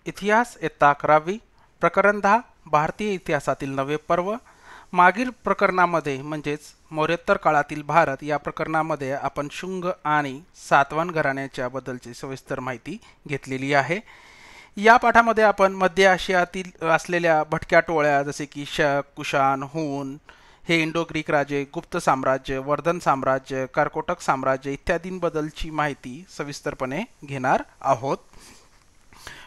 इतिहास इयत्ता 11वी प्रकरण 10 भारतीय इतिहासातील नवे पर्व. मागील प्रकरणामध्ये म्हणजेच मौर्योत्तर काळातील भारत या प्रकरणामध्ये आपण शुंग आणि सातवाहन घराण्याच्या बद्दलची सविस्तर माहिती घेतलेली आहे. या पाठामध्ये आपण मध्य आशियातील असलेल्या भटक्या टोळ्या जसे की शक, कुशाण, हून, हे इंडो ग्रीक राजे, गुप्त साम्राज्य, वर्धन साम्राज्य, कर्कोटक साम्राज्य इत्यादींबद्दलची माहिती सविस्तरपणे घेणार आहोत.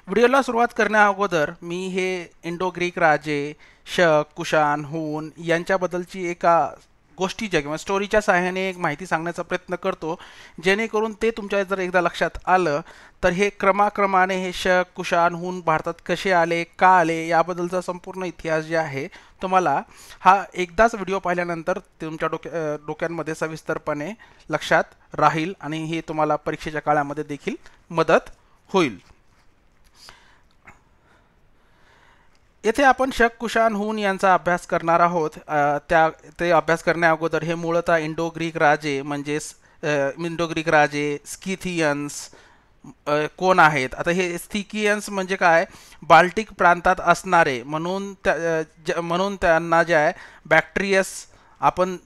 व्हिडिओला सुरुवात करण्या अगोदर मी हे इंडो ग्रीक राजे, शक, कुशाण, हून यांच्याबद्दलची एका गोष्टीच्या किंवा स्टोरीच्या सहाय्याने एक माहिती सांगण्याचा प्रयत्न करतो, जेणेकरून ते तुमच्या जर एकदा लक्षात आलं तर हे क्रमाक्रमाने हे शक, कुशाण, हून भारतात कसे आले, का आले याबद्दलचा संपूर्ण इतिहास जे आहे तुम्हाला हा एकदाच व्हिडिओ पाहिल्यानंतर तुमच्या डोक्यांमध्ये सविस्तरपणे लक्षात राहील आणि हे तुम्हाला परीक्षेच्या काळामध्ये देखील मदत होईल. येथे आपण शक, कुशाण, हून यांचा अभ्यास करणार आहोत. ते अभ्यास करण्या अगोदर हे मूळतः इंडो ग्रीक राजे म्हणजेच इंडो ग्रीक राजे स्किथियन्स कोण आहेत. आता हे स्किथियन्स म्हणजे काय, बाल्टिक प्रांतात असणारे, म्हणून त्यांना जे आहे बॅक्ट्रियस आपण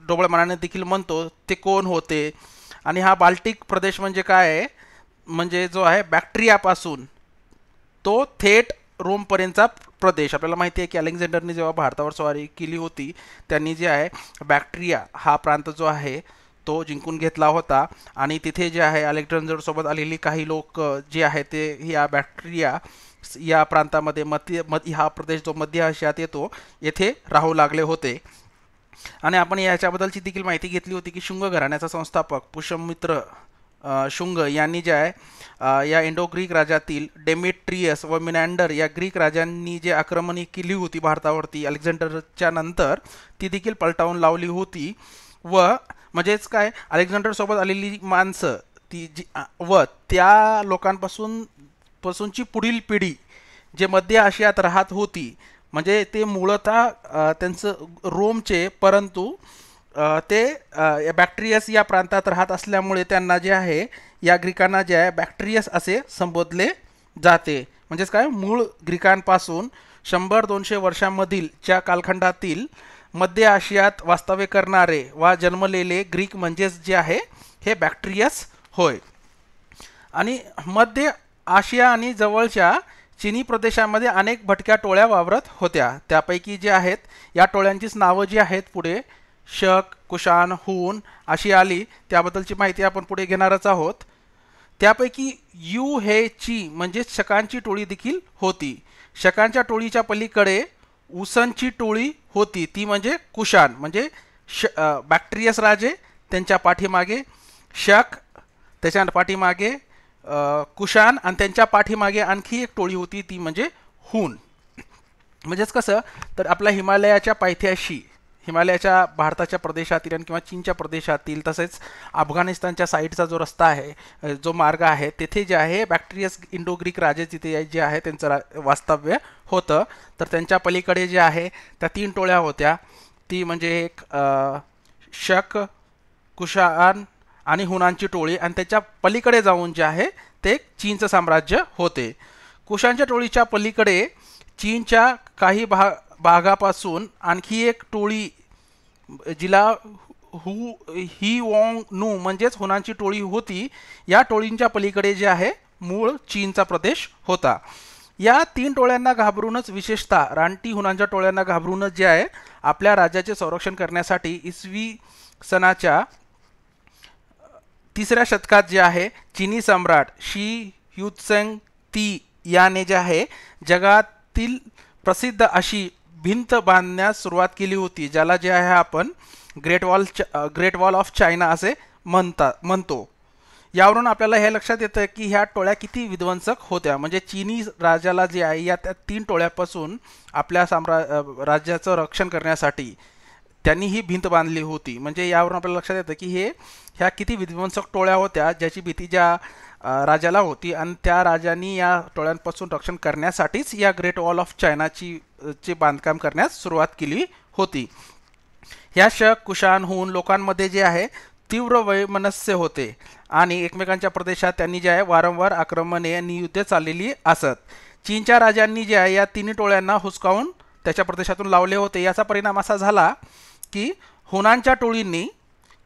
ढोबळ मनाने देखील म्हणतो, ते कोण होते. आणि हा बाल्टिक प्रदेश म्हणजे काय आहे, म्हणजे जो आहे बॅक्ट्रियापासून तो थेट रोमपर्यंतचा प्रदेश. आपल्याला माहिती आहे की अलेक्झांडरने जेव्हा भारतावर स्वारी केली होती त्यांनी जे आहे बॅक्ट्रिया हा प्रांत जो आहे तो जिंकून घेतला होता आणि तिथे जे आहे अलेक्झांडर सोबत आलेली काही लोक जे आहे ते या बॅक्ट्रिया या प्रांतामध्ये हा प्रदेश जो मध्य आशियात येतो येथे राहू लागले होते. आणि आपण याच्याबद्दलची देखील माहिती घेतली होती की शुंग घराण्याचा संस्थापक पुष्यमित्र शुंग यांनी जे आहे या इंडो ग्रीक राज्यातील डेमेट्रियस व मिनॅंडर या ग्रीक राजांनी जे आक्रमणे केली होती भारतावरती अलेक्झांडरच्या नंतर ती देखील पलटावून लावली होती. व म्हणजेच काय, अलेक्झांडर सोबत आलेली माणसं ती व त्या लोकांपासूनची पुढील पिढी जे मध्य आशियात राहत होती, म्हणजे ते मूळतः त्यांचं रोमचे, परंतु ते बॅक्ट्रियस या प्रांतात राहत असल्यामुळे त्यांना जे आहे या ग्रीकांना जे आहे बॅक्ट्रियस असे संबोधले जाते. म्हणजेच काय, मूळ ग्रीकांपासून 100-200 वर्षांमधील च्या कालखंडातील मध्य आशियात वास्तव्य करणारे वा जन्मलेले ग्रीक म्हणजेच जे आहे हे बॅक्ट्रियस होय. आणि मध्य आशिया आणि जवळच्या चिनी प्रदेशामध्ये अनेक भटक्या टोळ्या वावरत होत्या. त्यापैकी जे आहेत या टोळ्यांचीच नावं जी आहेत पुढे शक, कुशाण, हून अशी आली, त्याबद्दलची माहिती आपण पुढे घेणारच आहोत. त्यापैकी यू हे ची म्हणजे शकांची टोळी देखील होती. शकांच्या टोळीच्या पलीकडे उसनची टोळी होती, ती म्हणजे कुशाण, म्हणजे बॅक्ट्रियस राजे, त्यांच्या पाठीमागे शक, त्याच्या पाठीमागे कुशाण आणि त्यांच्या पाठीमागे आणखी एक टोळी होती ती म्हणजे हून. म्हणजेच कसं तर आपल्या हिमालयाच्या पायथ्याशी, हिमालयाच्या भारताच्या प्रदेशातील आणि किंवा चीनच्या प्रदेशातील तसेच अफगाणिस्तानच्या साईडचा जो रस्ता आहे, जो मार्ग आहे, तेथे जे आहे बॅक्ट्रियस इंडो ग्रीक राजे तिथे जे आहे त्यांचं वास्तव्य होतं. तर त्यांच्या पलीकडे जे आहे त्या 3 टोळ्या होत्या, ती म्हणजे एक शक, कुशाण आणि हुनांची टोळी, आणि त्याच्या पलीकडे जाऊन जे आहे ते चीनचं साम्राज्य होते. कुशाणच्या टोळीच्या पलीकडे चीनच्या काही भागापासून आणखी एक टोळी जिला ही वॉंग नू म्हणजेच हुनांची टोळी होती. या टोळींच्या पलीकडे जे आहे मूळ चीनचा प्रदेश होता. या 3 टोळ्यांना घाबरूनच, विशेषतः रानटी हुनांच्या टोळ्यांना घाबरूनच जे आहे आपल्या राज्याचे संरक्षण करण्यासाठी इसवी सनाच्या 3ऱ्या शतकात जे आहे चीनी सम्राट शी ह्युत्सेंग ती याने जे आहे जगातील प्रसिद्ध अशी भिंत बांधण्यास सुरुवात केली होती, ज्याला जे आहे आपण ग्रेट वॉल ऑफ चायना असे म्हणतो. यावरून आपल्याला हे लक्षात येतं की ह्या टोळ्या किती विध्वंसक होत्या. म्हणजे चीनी राजाला जे आहे या त्या 3 टोळ्यापासून आपल्या राज्याचं रक्षण करण्यासाठी त्यांनी ही भिंत बांधली होती. म्हणजे यावरून आपल्याला लक्षात येतं की ह्या किती विध्वंसक टोळ्या होत्या, ज्याची भीती ज्या राजाला होती आणि त्या राजांनी या टोळ्यांपासून रक्षण करण्यासाठीच या ग्रेट वॉल ऑफ चायनाची बांधकाम करण्यास सुरुवात केली होती. ह्या शक, कुशाण, हून लोकांमध्ये जे आहे तीव्र वैमनस्य होते आणि एकमेकांच्या प्रदेशात त्यांनी जे आहे वारंवार आक्रमणे आणि युद्ध चाललेली असत. चीनच्या राजांनी जे आहे या तिन्ही टोळ्यांना हुसकावून त्याच्या प्रदेशातून लावले होते. याचा परिणाम असा झाला की हुनांच्या टोळींनी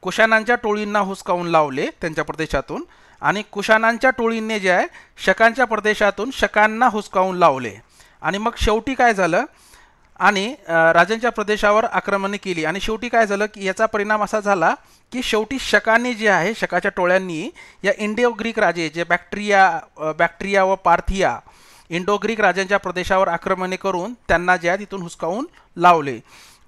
कुशाणांच्या टोळींना हुसकावून लावले त्यांच्या प्रदेशातून, आणि कुशाणांच्या टोळींनी जे आहे शकांच्या प्रदेशातून शकांना हुसकावून लावले. आणि मग शेवटी काय झालं, आणि राजांच्या प्रदेशावर आक्रमणे केली. आणि शेवटी काय झालं की याचा परिणाम असा झाला की शेवटी शकांनी जे आहे शकाच्या टोळ्यांनी या इंडो ग्रीक राजे जे बॅक्ट्रिया व पार्थिया इंडो ग्रीक राजांच्या प्रदेशावर आक्रमणे करून त्यांना जे आहे तिथून हुसकावून लावले.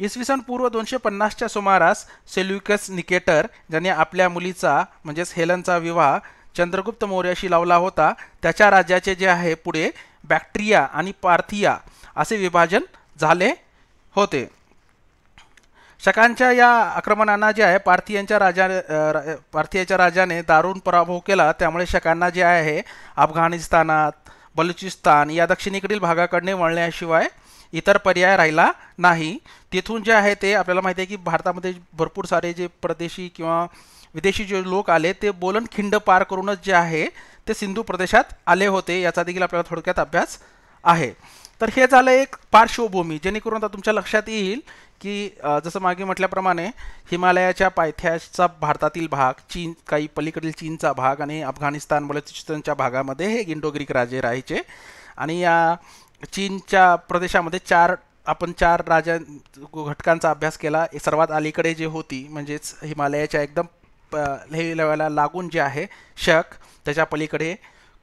इसवी सन पूर्व 250च्या सुमारास सेल्युकस निकेटर, ज्याने आपल्या मुलीचा म्हणजेच हेलनचा विवाह चंद्रगुप्त मौर्याशी लावला होता, त्याच्या राज्याचे जे आहे पुढे बॅक्ट्रिया आणि पार्थिया असे विभाजन झाले होते. शकांच्या या आक्रमणांना जे आहे पार्थियाच्या राजाने दारुण पराभव केला. त्यामुळे शकांना जे आहे अफगाणिस्तानात, बलुचिस्तान या दक्षिणेकडील भागाकडे वळण्याशिवाय इतर पर्याय राहिला नाही. तिथून जे आहे ते आपल्याला माहिती आहे की भारतामध्ये भरपूर सारे जे परदेशी किंवा विदेशी जे लोक आले ते बोलन खिंड पार करूनच जे आहे ते सिंधू प्रदेशात आले होते. याचा देखील आपल्याला थोडक्यात अभ्यास आहे. तर हे झालं एक पार्श्वभूमी, जेणेकरून आता तुमच्या लक्षात येईल की जसं मागे म्हटल्याप्रमाणे हिमालयाच्या पायथ्याचा भारतातील भाग, चीन काही पलीकडील चीनचा भाग आणि अफगाणिस्तान बलुचिस्तानच्या भागामध्ये हे इंडो ग्रीक राजे राहायचे. आणि या चीनच्या प्रदेशामध्ये आपण चार राजा घटकांचा अभ्यास केला. सर्वात अलीकडे जे होती म्हणजेच हिमालयाच्या एकदम लेवला लागून जे आहे शक, त्याच्या पलीकडे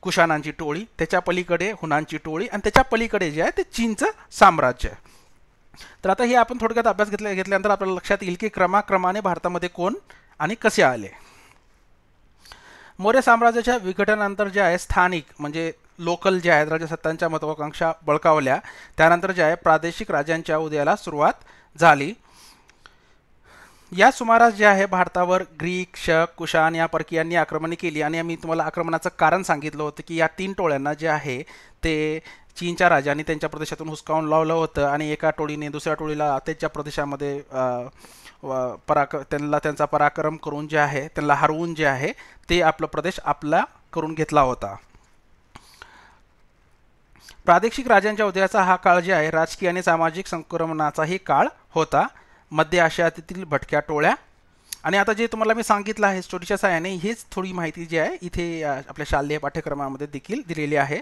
कुशाणांची टोळी, त्याच्या पलीकडे हुनांची टोळी, आणि त्याच्या पलीकडे जे आहे ते चीनचं साम्राज्य. तर आता हे आपण थोडक्यात अभ्यास घेतल्यानंतर आपल्याला लक्षात येईल की क्रमाक्रमाने भारतामध्ये कोण आणि कसे आले. मौर्य साम्राज्याच्या विघटनानंतर जे आहे स्थानिक म्हणजे लोकल जे आहेत राजसत्तांच्या महत्वाकांक्षा बळकावल्या. त्यानंतर जे आहे प्रादेशिक राजांच्या उदयाला सुरुवात झाली. या सुमारास जे आहे भारतावर ग्रीक, शक, कुशाण या परकीयांनी आक्रमणे केली. आणि मी तुम्हाला आक्रमणाचं कारण सांगितलं होतं की या तीन टोळ्यांना जे आहे ते चीनच्या राजांनी त्यांच्या प्रदेशातून हुसकावून लावलं होतं, आणि एका टोळीने दुसऱ्या टोळीला त्यांच्या प्रदेशामध्ये त्यांचा पराक्रम करून जे आहे त्यांना हरवून जे आहे ते आपला प्रदेश आपला करून घेतला होता. प्रादेशिक राजांच्या उदयाचा हा काळ जे आहे राजकीय आणि सामाजिक संक्रमणाचाही काळ होता. मध्य आशियातील भटक्या टोळ्या, आणि आता जे तुम्हाला मी सांगितलं आहे स्टोरीच्या सहाय्याने, हेच थोडी माहिती जी आहे इथे आपल्या शालेय पाठ्यक्रमामध्ये देखील दिलेली आहे.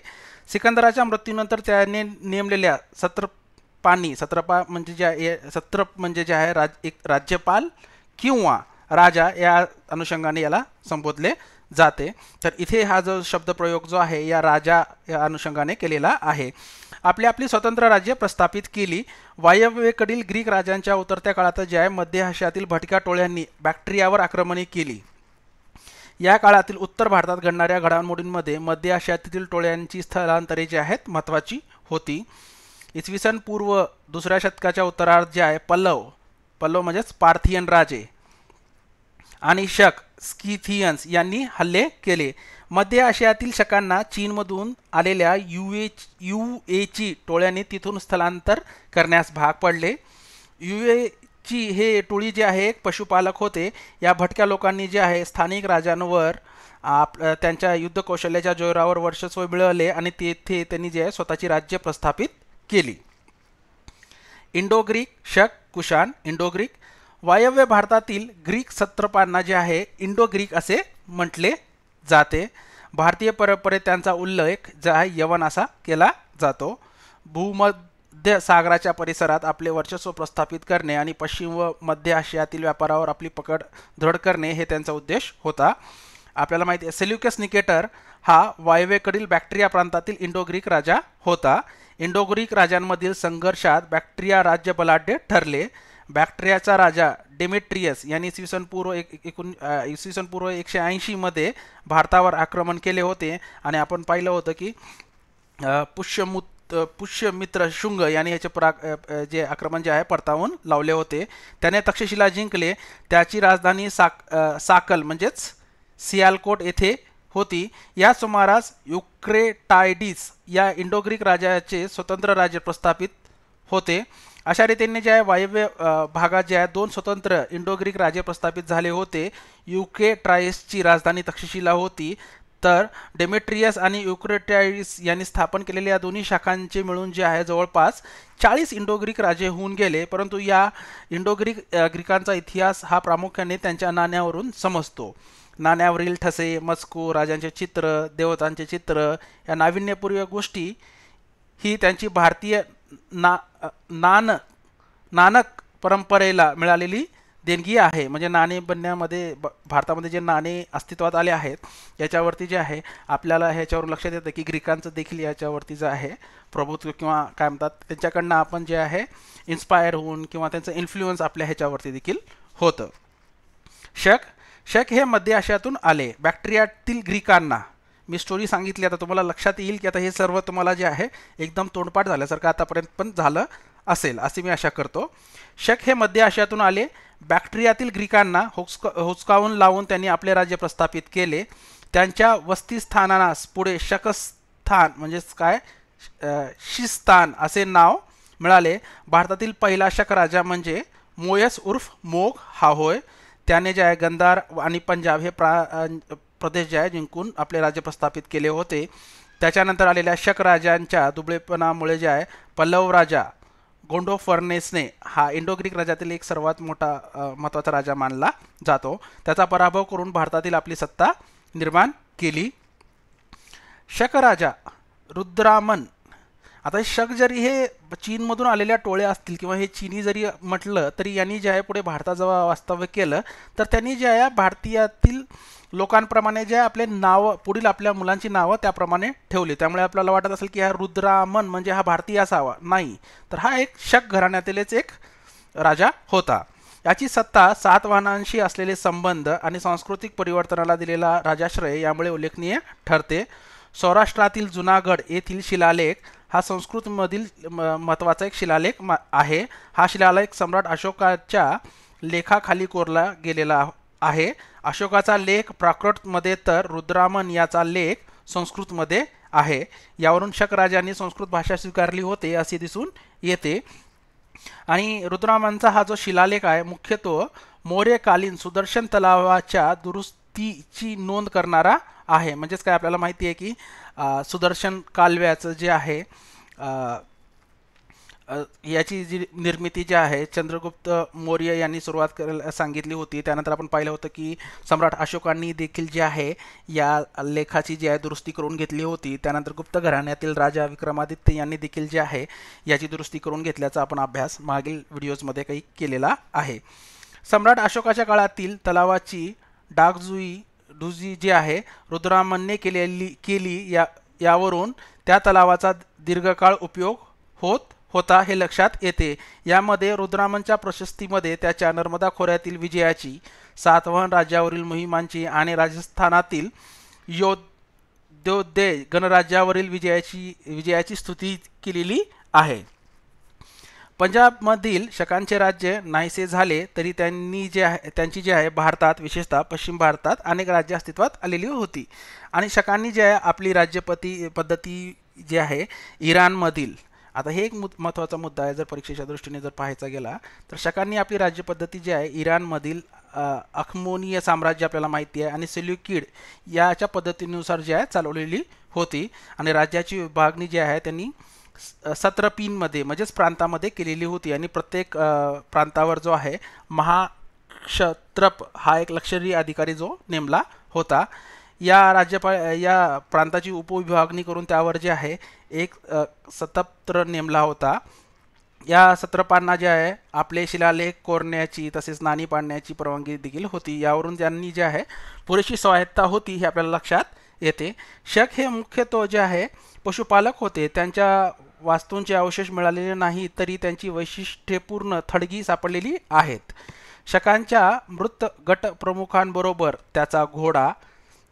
सिकंदराच्या मृत्यूनंतर त्याने नेमलेल्या सत्रपा म्हणजे जे आहे एक राज्यपाल किंवा राजा या अनुषंगाने याला संबोधले जाते. तर इथे हा जो शब्दप्रयोग जो आहे या राजा या अनुषंगाने केलेला आहे. आपली स्वतंत्र राज्य प्रस्थापित केली. वायव्येकडील ग्रीक राजांच्या उतरत्या काळात जे आहे मध्य आशियातील भटक्या टोळ्यांनी बॅक्ट्रियावर आक्रमणे केली. या काळातील उत्तर भारतात घडणाऱ्या घडामोडींमध्ये मध्य आशियातील टोळ्यांची स्थलांतरे जी आहेत महत्त्वाची होती. इसवी सन पूर्व 2ऱ्या शतकाच्या उत्तरार्ध जे आहे पल्लव म्हणजेच पार्थियन राजे आणि शक स्किथियन्स यांनी हल्ले केले. मध्य आशियातील शकांना चीनमधून आलेल्या युएची टोळ्यांनी तिथून स्थलांतर करण्यास भाग पडले. युएची हे टोळी जे आहे एक पशुपालक होते. या भटक्या लोकांनी जे आहे स्थानिक राजांवर त्यांच्या युद्ध कौशल्याच्या जोरावर वर्चस्व मिळवले आणि तेथे त्यांनी जे आहे स्वतःची राज्य प्रस्थापित केली. इंडो ग्रीक, शक, कुशाण, इंडो ग्रीक. वायव्य भारतातील ग्रीक सत्रपांना जे आहे इंडो ग्रीक असे म्हटले जाते. भारतीय परंपरेत त्यांचा उल्लेख जो आहे यवन असा केला जातो. भूमध्य सागराच्या परिसरात आपले वर्चस्व प्रस्थापित करणे आणि पश्चिम व मध्य आशियातील व्यापारावर आपली पकड दृढ करणे हे त्यांचा उद्देश होता. आपल्याला माहिती आहे सेल्युकस निकेटर हा वायव्येकडील बॅक्ट्रिया प्रांतातील इंडो ग्रीक राजा होता. इंडो ग्रीक राजांमधील संघर्षात बॅक्ट्रिया राज्य बलाढ्य ठरले. बॅक्ट्रियाचा राजा डेमेट्रियस यांनी इसवी सन पूर्व 180 मध्ये भारतावर आक्रमण केले होते. आणि आपण पाहिलं होतं की पुष्यमित्र शुंग यांनी याचे जे आक्रमण जे आहे परतावून लावले होते. त्याने तक्षशिला जिंकले. त्याची राजधानी साकल म्हणजेच सियालकोट येथे होती. या सुमारास युक्रेटायडिस या इंडो ग्रीक राजाचे स्वतंत्र राज्य प्रस्थापित होते. अशा रीतीने जे आहे वायव्य भागात जे आहे 2 स्वतंत्र इंडो ग्रीक राजे प्रस्थापित झाले होते. युक्रेटायडिसची राजधानी तक्षशिला होती. तर डेमेट्रियस आणि युक्रेटाइड्स यांनी स्थापन केलेल्या या दोन्ही शाखांचे मिळून जे आहे जवळपास 40 इंडो ग्रीक राजे होऊन गेले. परंतु या इंडो ग्रीकांचा इतिहास हा प्रामुख्याने त्यांच्या नाण्यावरून समजतो. नाण्यावरील ठसे, मजकूर, राजांचे चित्र, देवतांचे चित्र या नाविन्यपूर्व गोष्टी ही त्यांची भारतीय नाणक परंपरेला मिळालेली देणगी आहे. म्हणजे नाणे बनण्यामध्ये भारतामध्ये जे नाणे अस्तित्वात आले आहेत याच्यावरती जे आहे आपल्याला ह्याच्यावरून लक्षात येतं की ग्रीकांचं देखील याच्यावरती जे आहे प्रभुत्व किंवा काय म्हणतात त्यांच्याकडनं आपण जे आहे इन्स्पायर होऊन किंवा त्यांचं इन्फ्लुएन्स आपल्या ह्याच्यावरती देखील होतं. शक हे मध्य आशियातून आले. बॅक्ट्रियातील ग्रीकांना मी स्टोरी सांगितली, आता तुम्हाला लक्षात येईल की आता हे सर्व तुम्हाला जे आहे एकदम तोंडपाठ झाल्यासारखं आतापर्यंत पण झालं असेल असे मी आशा करतो. शक हे मध्य आशियातून आले. बॅक्ट्रियातील ग्रीकांना हुसकावून लावून त्यांनी आपले राज्य प्रस्थापित केले. त्यांच्या वस्तीस्थानास पुढे शकस्थान म्हणजेच काय शिस्तान असे नाव मिळाले. भारतातील पहिला शक राजा म्हणजे मोयस उर्फ मोग हा होय. त्याने जे आहे गंधार आणि पंजाब हे प्रदेश जे आहे जिंकून आपले राज्य प्रस्थापित केले होते. त्याच्यानंतर आलेल्या शक राजांच्या दुबळेपणामुळे जे आहे पल्लव राजा गोंडोफर्नेसने हा इंडो ग्रीक राजातील एक सर्वात महत्त्वाचा राजा मानला जातो. त्याचा पराभव करून भारतातील आपली सत्ता निर्माण केली. शक राजा रुद्रामन, आता शक जरी हे चीनमधून आलेल्या टोळ्या असतील किंवा हे चीनी जरी म्हटलं तरी यांनी जे आहे पुढे भारताजवळ वास्तव्य केलं तर त्यांनी जे आहे भारतीयातील लोकांप्रमाणे जे आपले नावं पुढील आपल्या मुलांची नावं त्याप्रमाणे ठेवली. त्यामुळे आपल्याला वाटत असेल की हा रुद्रामन म्हणजे हा भारतीय असावा, नाही, तर हा एक शक घराण्यातीलच एक राजा होता. याची सत्ता सातवाहनांशी असलेले संबंध आणि सांस्कृतिक परिवर्तनाला दिलेला राजाश्रय यामुळे उल्लेखनीय ठरते. सौराष्ट्रातील जुनागड येथील शिलालेख हा संस्कृतमधील महत्त्वाचा एक शिलालेख आहे. हा शिलालेख सम्राट अशोकाच्या लेखाखाली कोरला गेलेला आहे. अशोकाचा लेख प्राकृतमध्ये तर रुद्रामन याचा लेख संस्कृतमध्ये आहे. यावरून शक राजांनी संस्कृत भाषा स्वीकारली होते असे दिसून येते. आणि रुद्रामनचा हा जो शिलालेख आहे मुख्यतः मौर्यकालीन सुदर्शन तलावाच्या दुरुस्तीची नोंद करणारा आहे. म्हणजेच काय आपल्याला माहिती आहे की सुदर्शन कालव्याचं जे आहे याची जी निर्मिती जी आहे चंद्रगुप्त मौर्य यांनी सुरुवात करायला सांगितली होती. त्यानंतर आपण पाहिलं होतं की सम्राट अशोकांनी देखील जे आहे या लेखाची जी आहे दुरुस्ती करून घेतली होती. त्यानंतर गुप्त घराण्यातील राजा विक्रमादित्य यांनी देखील जे आहे याची दुरुस्ती करून घेतल्याचा आपण अभ्यास मागील व्हिडिओजमध्ये काही केलेला आहे. सम्राट अशोकाच्या काळातील तलावाची डागडुजी जी आहे रुद्रामनने केली यावरून त्या तलावाचा दीर्घकाळ उपयोग होता हे लक्षात येते. यामध्ये रुद्रामनच्या प्रशस्तीमध्ये त्याच्या नर्मदा खोऱ्यातील विजयाची, सातवाहन राज्यावरील मोहिमांची आणि राजस्थानातील योद्धे गणराज्यावरील विजयाची स्तुती केलेली आहे. पंजाबमधील शकांचे राज्य नाहीसे झाले तरी त्यांची जे आहे भारतात विशेषतः पश्चिम भारतात अनेक राज्य अस्तित्वात आलेली होती. आणि शकांनी जे आहे आपली पद्धती जी आहे इराणमधील, आता हे एक महत्त्वाचा मुद्दा आहे जर परीक्षेच्या दृष्टीने जर पाहायचा गेला तर शकांनी आपली राज्यपद्धती जी आहे इराणमधील अखमोनीय साम्राज्य आपल्याला माहिती आहे आणि सेल्युकिड याच्या पद्धतीनुसार जी आहे चालवलेली होती. आणि राज्याची विभागणी जी आहे त्यांनी सत्रपींमध्ये म्हणजेच प्रांतामध्ये केलेली होती. आणि प्रत्येक प्रांतावर जो आहे महाक्षत्रप हा एक लष्करी अधिकारी जो नेमला होता. या प्रांताची उपविभागणी करून त्यावर जे आहे एक सतप्त्र नेमला होता. या सत्रपांना जे आहे आपले शिलालेख कोरण्याची तसेच नाणी पाडण्याची परवानगी देखील होती. यावरून त्यांनी जे आहे पुरेशी स्वायत्ता होती हे आपल्याला लक्षात येते. शक हे मुख्यतः जे आहे पशुपालक होते. त्यांच्या वास्तूंचे अवशेष मिळालेले नाही तरी त्यांची वैशिष्ट्यपूर्ण थडगी सापडलेली आहेत. शकांच्या मृत गट प्रमुखांबरोबर त्याचा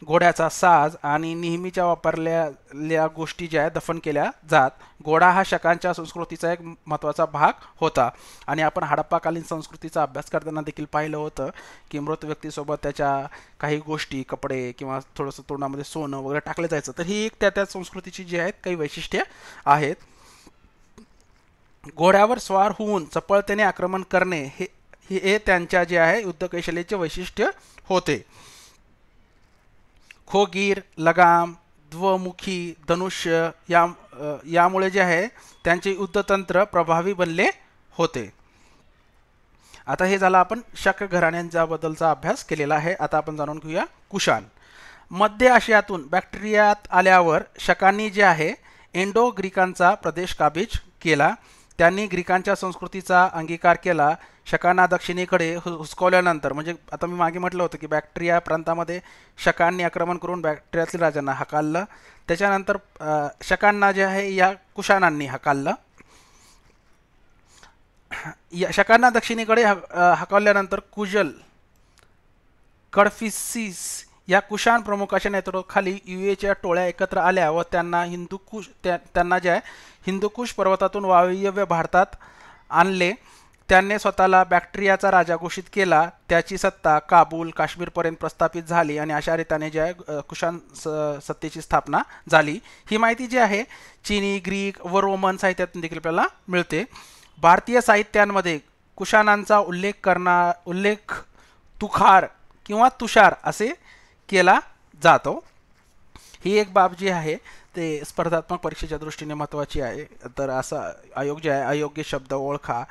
घोड्याचा साज आणि नेहमीच्या वापरलेल्या गोष्टी ज्या दफन केल्या जात. घोडा हा शकांच्या संस्कृतीचा एक महत्त्वाचा भाग होता. आणि आपण हडप्पाकालीन संस्कृतीचा अभ्यास करताना देखील पाहिलं होतं की मृत व्यक्तीसोबत त्याच्या काही गोष्टी, कपडे किंवा थोडंसं तोंडामध्ये सोनं वगैरे टाकलं जायचं. तर ही एक त्या संस्कृतीची जी आहेत काही वैशिष्ट्ये आहेत. घोड्यावर स्वार होऊन चपळतेने आक्रमण करणे हे त्यांच्या जे आहे युद्धकौशल्याचे वैशिष्ट्य होते. खोगीर, लगाम, द्वमुखी धनुष्य यामुळे जे आहे त्यांचे युद्धतंत्र प्रभावी बनले होते. आता हे झालं आपण शक घराण्यांच्याबद्दलचा अभ्यास केलेला आहे. आता आपण जाणून घेऊया कुशाण. मध्य आशियातून बॅक्टेरियात आल्यावर शकांनी जे आहे इंडो ग्रीकांचा प्रदेश काबीज केला. त्यांनी ग्रीकांच्या संस्कृतीचा अंगीकार केला. शकांना दक्षिणेकडे हुसकवल्यानंतर, म्हणजे आता मी मागे म्हटलं होतं की बॅक्टेरिया प्रांतामध्ये शकांनी आक्रमण करून बॅक्टेरियातील राजांना हकाललं. त्याच्यानंतर शकांना जे आहे या कुशाणांनी हकाललं. शकांना दक्षिणेकडे हकवल्यानंतर कुजल, कडफिसिस या कुशाण प्रमुखाच्या नेतृत्वाखाली युएच्या टोळ्या एकत्र आल्या व त्यांना जे आहे हिंदुकुश पर्वतातून वायव्य भारतात आणले. त्यांनी स्वतःला बॅक्टेरियाचा राजा घोषित केला. त्याची सत्ता काबूल, काश्मीरपर्यंत प्रस्थापित झाली आणि अशा रीतीने जे आहे कुशाण सत्तेची स्थापना झाली. ही माहिती जी आहे चीनी, ग्रीक व रोमन साहित्यातून देखील आपल्याला मिळते. भारतीय साहित्यांमध्ये कुशाणांचा उल्लेख तुखार किंवा तुषार असे केला जातो. ही एक बाब जी आहे ते स्पर्धात्मक परीक्षेच्या दृष्टीने महत्त्वाची आहे. तर असा आयोग जे आहे अयोग्य शब्द ओळखा,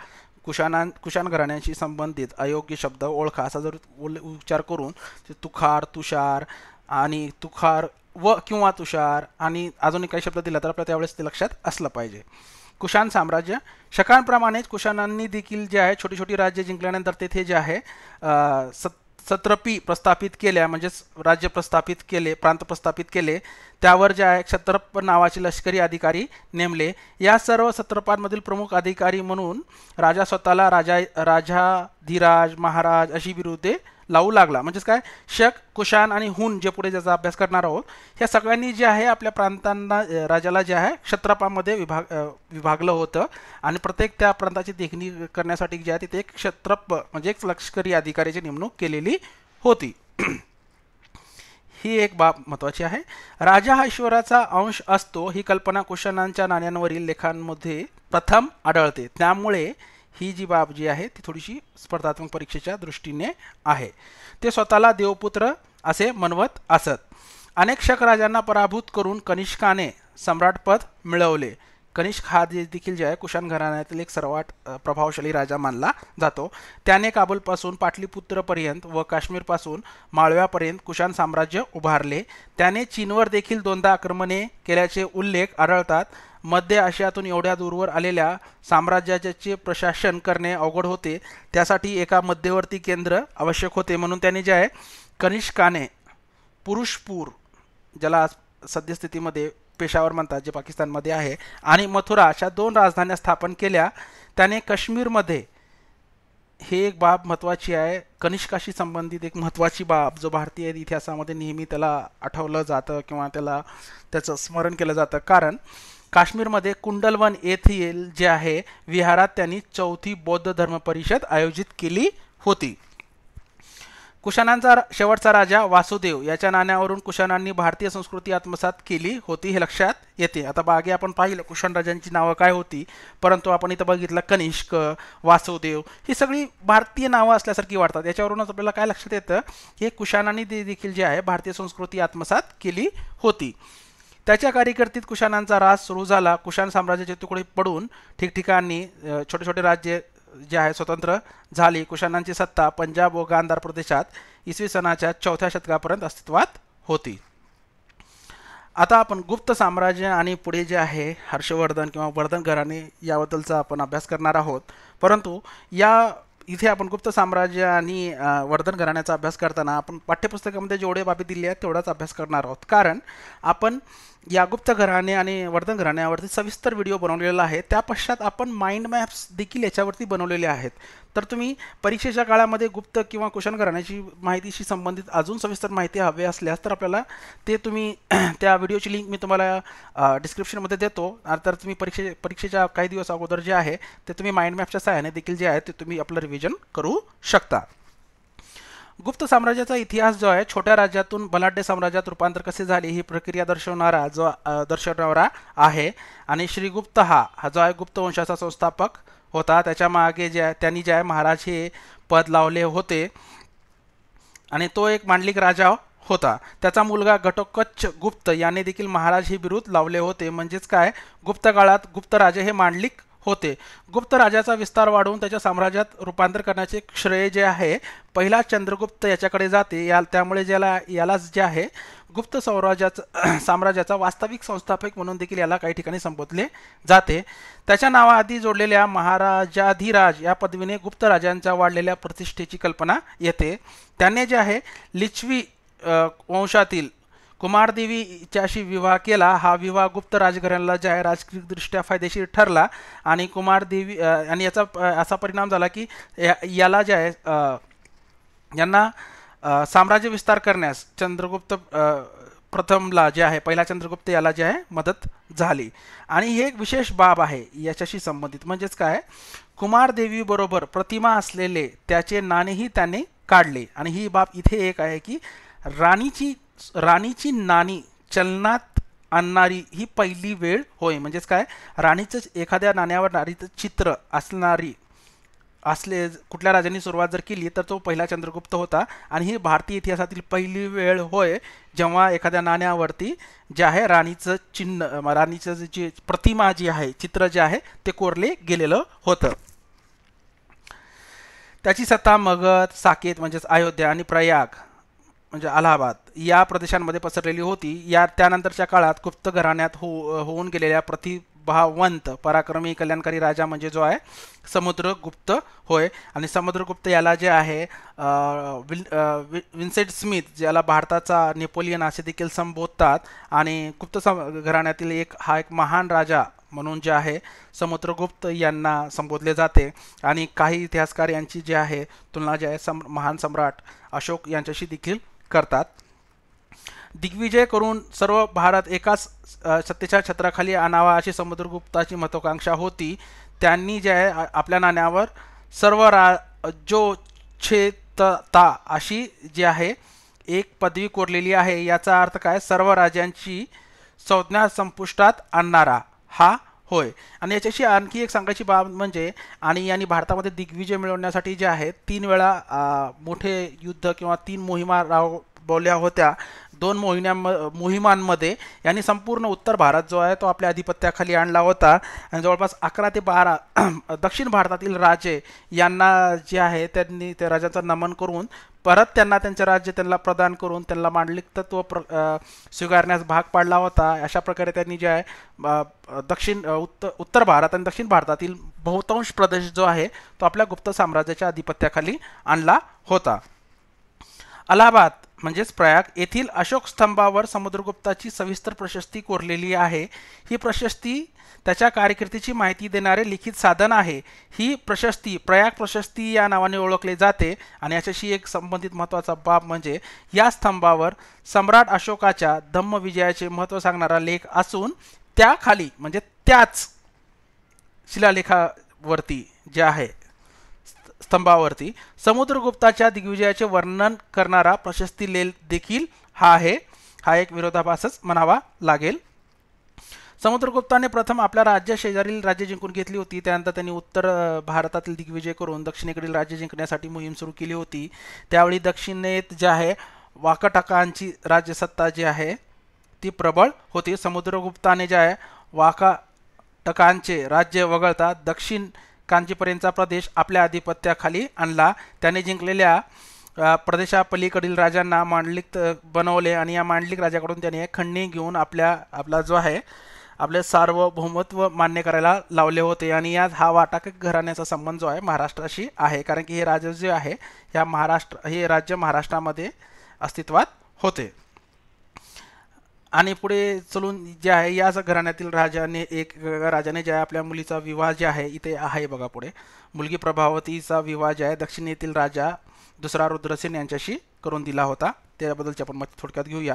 कुशाण घराण्यांशी संबंधित अयोग्य शब्द ओळखा असा जर उच्चार करून तुखार, तुषार आणि तुखार व किंवा तुषार आणि अजून काही शब्द दिला तर आपल्याला त्यावेळेस ते लक्षात असलं पाहिजे. कुशाण साम्राज्य. शकांप्रमाणेच कुशाणांनी देखील जे आहे छोटी छोटी राज्य जिंकल्यानंतर तेथे जे आहे सत्रपी प्रस्थापित केल्या, म्हणजेच राज्य प्रस्थापित केले, प्रांत प्रस्थापित केले. त्यावर जे आहे क्षत्रप नावाचे लष्करी अधिकारी नेमले. या सर्व सत्रपांमधील प्रमुख अधिकारी म्हणून राजा स्वतःला राजाधिराज, महाराज अशी बिरुदे लावू लागला. म्हणजेच काय, शक, कुशाण आणि हुन जे पुढे ज्याचा अभ्यास करणार आहोत ह्या सगळ्यांनी जे आहे आपल्या प्रांतांना राजाला जे आहे क्षत्रपामध्ये विभागलं होतं आणि प्रत्येक त्या प्रांताची देखणी करण्यासाठी जे आहे तिथे एक क्षत्रप म्हणजे एक लष्करी अधिकाऱ्याची नेमणूक केलेली होती. ही एक बाब महत्त्वाची आहे. राजा हा ईश्वराचा अंश असतो ही कल्पना कुशाणांच्या नाण्यांवरील लेखांमध्ये प्रथम आढळते. त्यामुळे ही जी बाब जी आहे ती थोडीशी स्पर्धात्मक परीक्षेच्या दृष्टीने आहे. ते स्वतःला देवपुत्र असे म्हणवत असत. अनेक शक राजांना पराभूत करून कनिष्काने सम्राटपद मिळवले. कनिष्क हा देखील जे आहे कुशाण घराण्यातील एक सर्वात प्रभावशाली राजा मानला जातो. त्याने काबूलपासून पाटलीपुत्रपर्यंत व काश्मीरपासून माळव्यापर्यंत कुशाण साम्राज्य उभारले. त्याने चीनवर देखील 2दा आक्रमणे केल्याचे उल्लेख आढळतात. मध्य आशियातून एवढ्या दूरवर आलेल्या साम्राज्याचे प्रशासन करणे अवघड होते. त्यासाठी एका मध्यवर्ती केंद्र आवश्यक होते. म्हणून त्याने जे आहे कनिष्काने पुरुषपूर, ज्याला सद्यस्थितीमध्ये पेशावर म्हणतात, जे पाकिस्तानमध्ये आहे, आणि मथुरा अशा 2 राजधान्या स्थापन केल्या. त्याने काश्मीरमध्ये, हे एक बाब महत्त्वाची आहे, कनिष्काशी संबंधित एक महत्त्वाची बाब जो भारतीय इतिहासामध्ये नेहमी त्याला आठवलं जातं किंवा त्याचं स्मरण केलं जातं. कारण काश्मीरमध्ये कुंडलवन येथील जे आहे विहारात त्यांनी 4थी बौद्ध धर्म परिषद आयोजित केली होती. कुशाणांचा शेवटचा राजा वासुदेव याच्या नाण्यावरून कुशाणांनी भारतीय संस्कृती आत्मसात केली होती हे लक्षात येते. आता मागे आपण पाहिलं कुशाण राजांची नावं काय होती, परंतु आपण इथं बघितलं कनिष्क, वासुदेव ही सगळी भारतीय नावं असल्यासारखी वाटतात. याच्यावरूनच आपल्याला काय लक्षात येतं की देखील जे आहे भारतीय संस्कृती आत्मसात केली होती. त्याच्या कारकिर्दीत कुशाणांचा राज सुरू झाला. कुशाण साम्राज्याचे तुकडे पडून ठिकठिकाणी छोटे छोटे राज्य जे आहे स्वतंत्र झाली. कुशाणांची सत्ता पंजाब व गांधार प्रदेशात इसवी सनाच्या 4थ्या शतकापर्यंत अस्तित्वात होती. आता आपण गुप्त साम्राज्य आणि पुढे जे आहे हर्षवर्धन किंवा वर्धन घराणे याबद्दलचा आपण अभ्यास करणार आहोत. परंतु इथे आपण गुप्त साम्राज्य आणि वर्धन घराण्याचा अभ्यास करताना आपण पाठ्यपुस्तकामध्ये जेवढे बाबी दिले आहेत तेवढाच अभ्यास करणार आहोत. कारण आपण या गुप्त घराणे आणि वर्धन घराण्यावरती सविस्तर व्हिडिओ बनवलेला आहे. त्या पश्चात आपण माइंड मॅप्स देखील याच्यावरती बनवलेले आहेत. तर तुम्ही परीक्षेच्या काळामध्ये गुप्त किंवा कुशाण घराण्याची माहितीशी संबंधित अजून सविस्तर माहिती हवी असल्यास तर आपल्याला ते तुम्ही त्या व्हिडिओची लिंक मी तुम्हाला डिस्क्रिप्शनमध्ये देतो. तर तुम्ही परीक्षेच्या काही दिवस अगोदर जे आहे ते तुम्ही माइंड मॅपच्या सहाय्याने देखील जे आहे ते तुम्ही आपलं रिव्हिजन करू शकता. गुप्त साम्राज्याचा इतिहास जो आहे छोट्या राज्यातून बलाढ्य साम्राज्यात रूपांतर कसे झाले ही प्रक्रिया दर्शवणारा आहे. आणि श्रीगुप्त हा जो आहे गुप्त वंशाचा संस्थापक होता. त्याच्या मागे त्यांनी जे आहे महाराज हे पद लावले होते आणि तो एक मांडलिक राजा होता. त्याचा मुलगा घटोत्कच गुप्त याने देखील महाराज हे बिरुद लावले होते. म्हणजेच काय, गुप्त काळात गुप्त राजे हे मांडलिक होते. गुप्त राजाचा विस्तार वाढवून त्याच्या साम्राज्यात रूपांतर करण्याचे श्रेय जे आहे पहिला चंद्रगुप्त याच्याकडे जाते. त्यामुळे यालाच जे आहे गुप्त साम्राज्याचा वास्तविक संस्थापक म्हणून देखील याला काही ठिकाणी संबोधले जाते. त्याच्या नावाआधी जोडलेल्या महाराजाधिराज या पदवीने गुप्त राजांच्या वाढलेल्या प्रतिष्ठेची कल्पना येते. त्याने जे आहे लिच्छवी वंशातील कुमारदेवी हिच्याशी विवाह केला. हा विवाह गुप्त राजघराण्याला जे आहे राजकीयदृष्ट्या फायदेशीर ठरला आणि कुमारदेवी आणि याचा असा परिणाम झाला की याला जे आहे यांना साम्राज्य विस्तार करण्यास चंद्रगुप्त प्रथमला जे आहे पहिला चंद्रगुप्त याला जे आहे मदत झाली. आणि हे एक विशेष बाब आहे याच्याशी संबंधित. म्हणजेच काय, कुमारदेवी बरोबर प्रतिमा असलेले त्याचे नाणेही त्याने काढले. आणि ही बाब इथे एक आहे की राणीची नाणी चलनात आणणारी ही पहिली वेळ होय. म्हणजेच काय, राणीचं एखाद्या नाण्यावर नारीचं चित्र असले कुठल्या राजांनी सुरुवात जर केली तर तो पहिला चंद्रगुप्त होता. आणि ही भारतीय इतिहासातील पहिली वेळ होय जेव्हा एखाद्या नाण्यावरती जे आहे राणीचं चिन्ह, राणीचं जी प्रतिमा जी आहे, चित्र जे आहे ते कोरले गेलेलं होतं. त्याची सत्ता मगध, साकेत म्हणजेच अयोध्या आणि प्रयाग म्हणजे अलाहाबाद या प्रदेशांमध्ये पसरलेली होती. त्यानंतरच्या काळात गुप्त घराण्यात होऊन गेलेल्या प्रतिभावंत पराक्रमी कल्याणकारी राजा म्हणजे जो आहे समुद्रगुप्त होय. आणि समुद्रगुप्त याला जे आहे विन्सेंट स्मिथ ज्याला भारताचा नेपोलियन असे देखील संबोधतात. आणि गुप्त घराण्यातील हा एक महान राजा म्हणून जे आहे समुद्रगुप्त यांना संबोधले जाते. आणि काही इतिहासकार यांची जे आहे तुलना जे आहे महान सम्राट अशोक यांच्याशी देखील करतात. दिग्विजय करून सर्व भारत एकाच सत्तेच्या छत्राखाली आणावा अशी समुद्रगुप्ताची महत्वाकांक्षा होती. त्यांनी जे आहे आपल्या नाण्यावर सर्व जो छेतता अशी जी आहे एक पदवी कोरलेली आहे. याचा अर्थ काय, सर्व राजांची संज्ञा संपुष्टात आणणारा हा होय. आणि याच्याशी आणखी एक सांगायची बाब म्हणजे यांनी भारतामध्ये दिग्विजय मिळवण्यासाठी जे आहे 3 वेळा मोठे युद्ध किंवा 3 मोहिमा राबवल्या होत्या. 2 मोहिमांमध्ये यांनी संपूर्ण उत्तर भारत जो आहे तो आपल्या अधिपत्याखाली आणला होता. आणि जवळपास 11 ते 12 दक्षिण भारतातील राजे यांना जे आहे त्यांनी त्या राजांचं नमन करून परत त्यांना त्यांचे राज्य त्यांना प्रदान करून त्यांना मांडलिक तत्व स्वीकारण्यास भाग पाडला होता. अशा प्रकारे त्यांनी जे आहे उत्तर भारत आणि दक्षिण भारतातील बहुतांश प्रदेश जो आहे तो आपल्या गुप्त साम्राज्याच्या अधिपत्याखाली आणला होता. अलाहाबाद म्हणजेच प्रयाग येथील अशोक स्तंभावर समुद्रगुप्ताची सविस्तर प्रशस्ती कोरलेली आहे. ही प्रशस्ती त्याच्या कारकिर्दीची माहिती देणारे लिखित साधन आहे. ही प्रशस्ती प्रयाग प्रशस्ती या नावाने ओळखले जाते. आणि याच्याशी एक संबंधित महत्त्वाचा बाब म्हणजे या स्तंभावर सम्राट अशोकाच्या धम्मविजयाचे महत्त्व सांगणारा लेख असून त्याखाली म्हणजे त्याच शिलालेखावरती जे आहे स्तंभावरती समुद्रगुप्ताच्या दिग्विजयाचे वर्णन करणारा प्रशस्ती लेख देखील हा आहे. हा एक विरोधाभासच म्हणावा लागेल. समुद्रगुप्ताने प्रथम आपल्या राज्य शेजारील राज्य जिंकून घेतली होती. त्यानंतर त्यांनी उत्तर भारतातील दिग्विजय करून दक्षिणेकडील राज्य जिंकण्यासाठी मोहीम सुरू केली होती. त्यावेळी दक्षिणेत जे आहे वाकाटकांची राज्यसत्ता जी आहे ती प्रबळ होती. समुद्रगुप्ताने जे आहे वाकाटकांचे राज्य वगळता दक्षिण कांचीपर्यंतचा प्रदेश आपल्या अधिपत्याखाली आणला. त्याने जिंकलेल्या प्रदेशापलीकडील राजांना मांडलिक बनवले आणि या मांडलिक राजाकडून त्याने खंडणी घेऊन आपला जो आहे आपले सार्वभौमत्व मान्य करायला लावले होते. आणि यात हा वाटाक घराण्याचा संबंध जो आहे महाराष्ट्राशी आहे. कारण की हे राज्य जे आहे हे राज्य महाराष्ट्रामध्ये अस्तित्वात होते. आणि पुढे चलून जे आहे याच घराण्यातील राजाने जे आहे आपल्या मुलीचा विवाह जे आहे इथे आहे बघा पुढे मुलगी प्रभावतीचा विवाह जे आहे दक्षिणेतील राजा दुसरा रुद्रसेन यांच्याशी करून दिला होता. त्याबद्दलची आपण मत थोडक्यात घेऊया.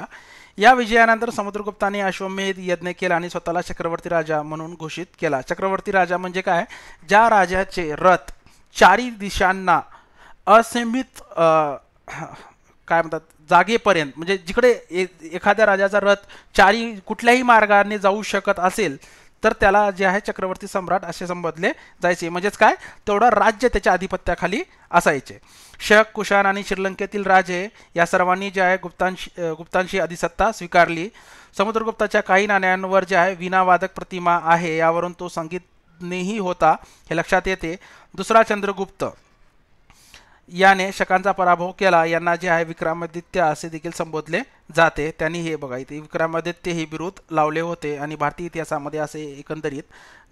या विजयानंतर समुद्रगुप्ताने अश्वमेध यज्ञ केला आणि स्वतःला चक्रवर्ती राजा म्हणून घोषित केला. चक्रवर्ती राजा म्हणजे काय, ज्या राजाचे रथ 4 दिशांना असीमित काय म्हणतात जागेपर्यंत म्हणजे जिकडे एखाद्या राजाचा रथ 4 कुठल्याही मार्गाने जाऊ शकत असेल तर त्याला जे आहे चक्रवर्ती सम्राट असे संबोधले जायचे. म्हणजेच काय, तेवढं राज्य त्याच्या आधिपत्याखाली असायचे. शक, कुशाण आणि श्रीलंकेतील राजे या सर्वांनी जे आहे गुप्तांशी अधिसत्ता स्वीकारली. समुद्रगुप्ताच्या काही नाण्यांवर जे आहे वीणावादक प्रतिमा आहे, यावरून तो संगीतनेही होता हे लक्षात येते. दुसरा चंद्रगुप्त याने शकांचा पराभव केला. यांना जे आहे विक्रमादित्य असे देखील संबोधले जाते. त्यांनी हे बघा इथे विक्रमादित्य हे बिरुद लावले होते आणि भारतीय इतिहासामध्ये असे एकंदरीत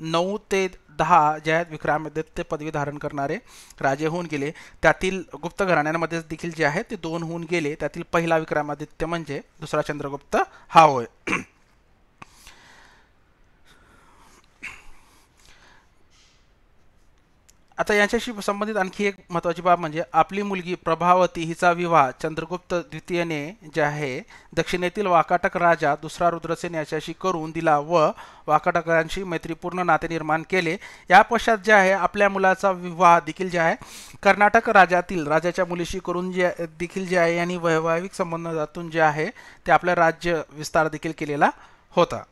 9 ते 10 जे आहेत विक्रमादित्य पदवी धारण करणारे राजे होऊन गेले. त्यातील गुप्त घराण्यांमध्ये देखील जे आहेत ते 2 होऊन गेले. त्यातील पहिला विक्रमादित्य म्हणजे दुसरा चंद्रगुप्त हा होय. आता याच्याशी संबंधित आणखी एक महत्त्वाची बाब म्हणजे आपली मुलगी प्रभावती हिचा विवाह चंद्रगुप्त द्वितीयने जे आहे दक्षिणेतील वाकाटक राजा दुसरा रुद्रसेन याच्याशी करून दिला व वाकाटकांशी मैत्रीपूर्ण नाते निर्माण केले. या पश्चात जे आहे आपल्या मुलाचा विवाह देखील जे आहे कर्नाटक राज्यातील राजाच्या मुलीशी करून जे देखील जे आहे यांनी वैवाहिक संबंधातून जे आहे ते आपला राज्य विस्तार देखील केलेला होता.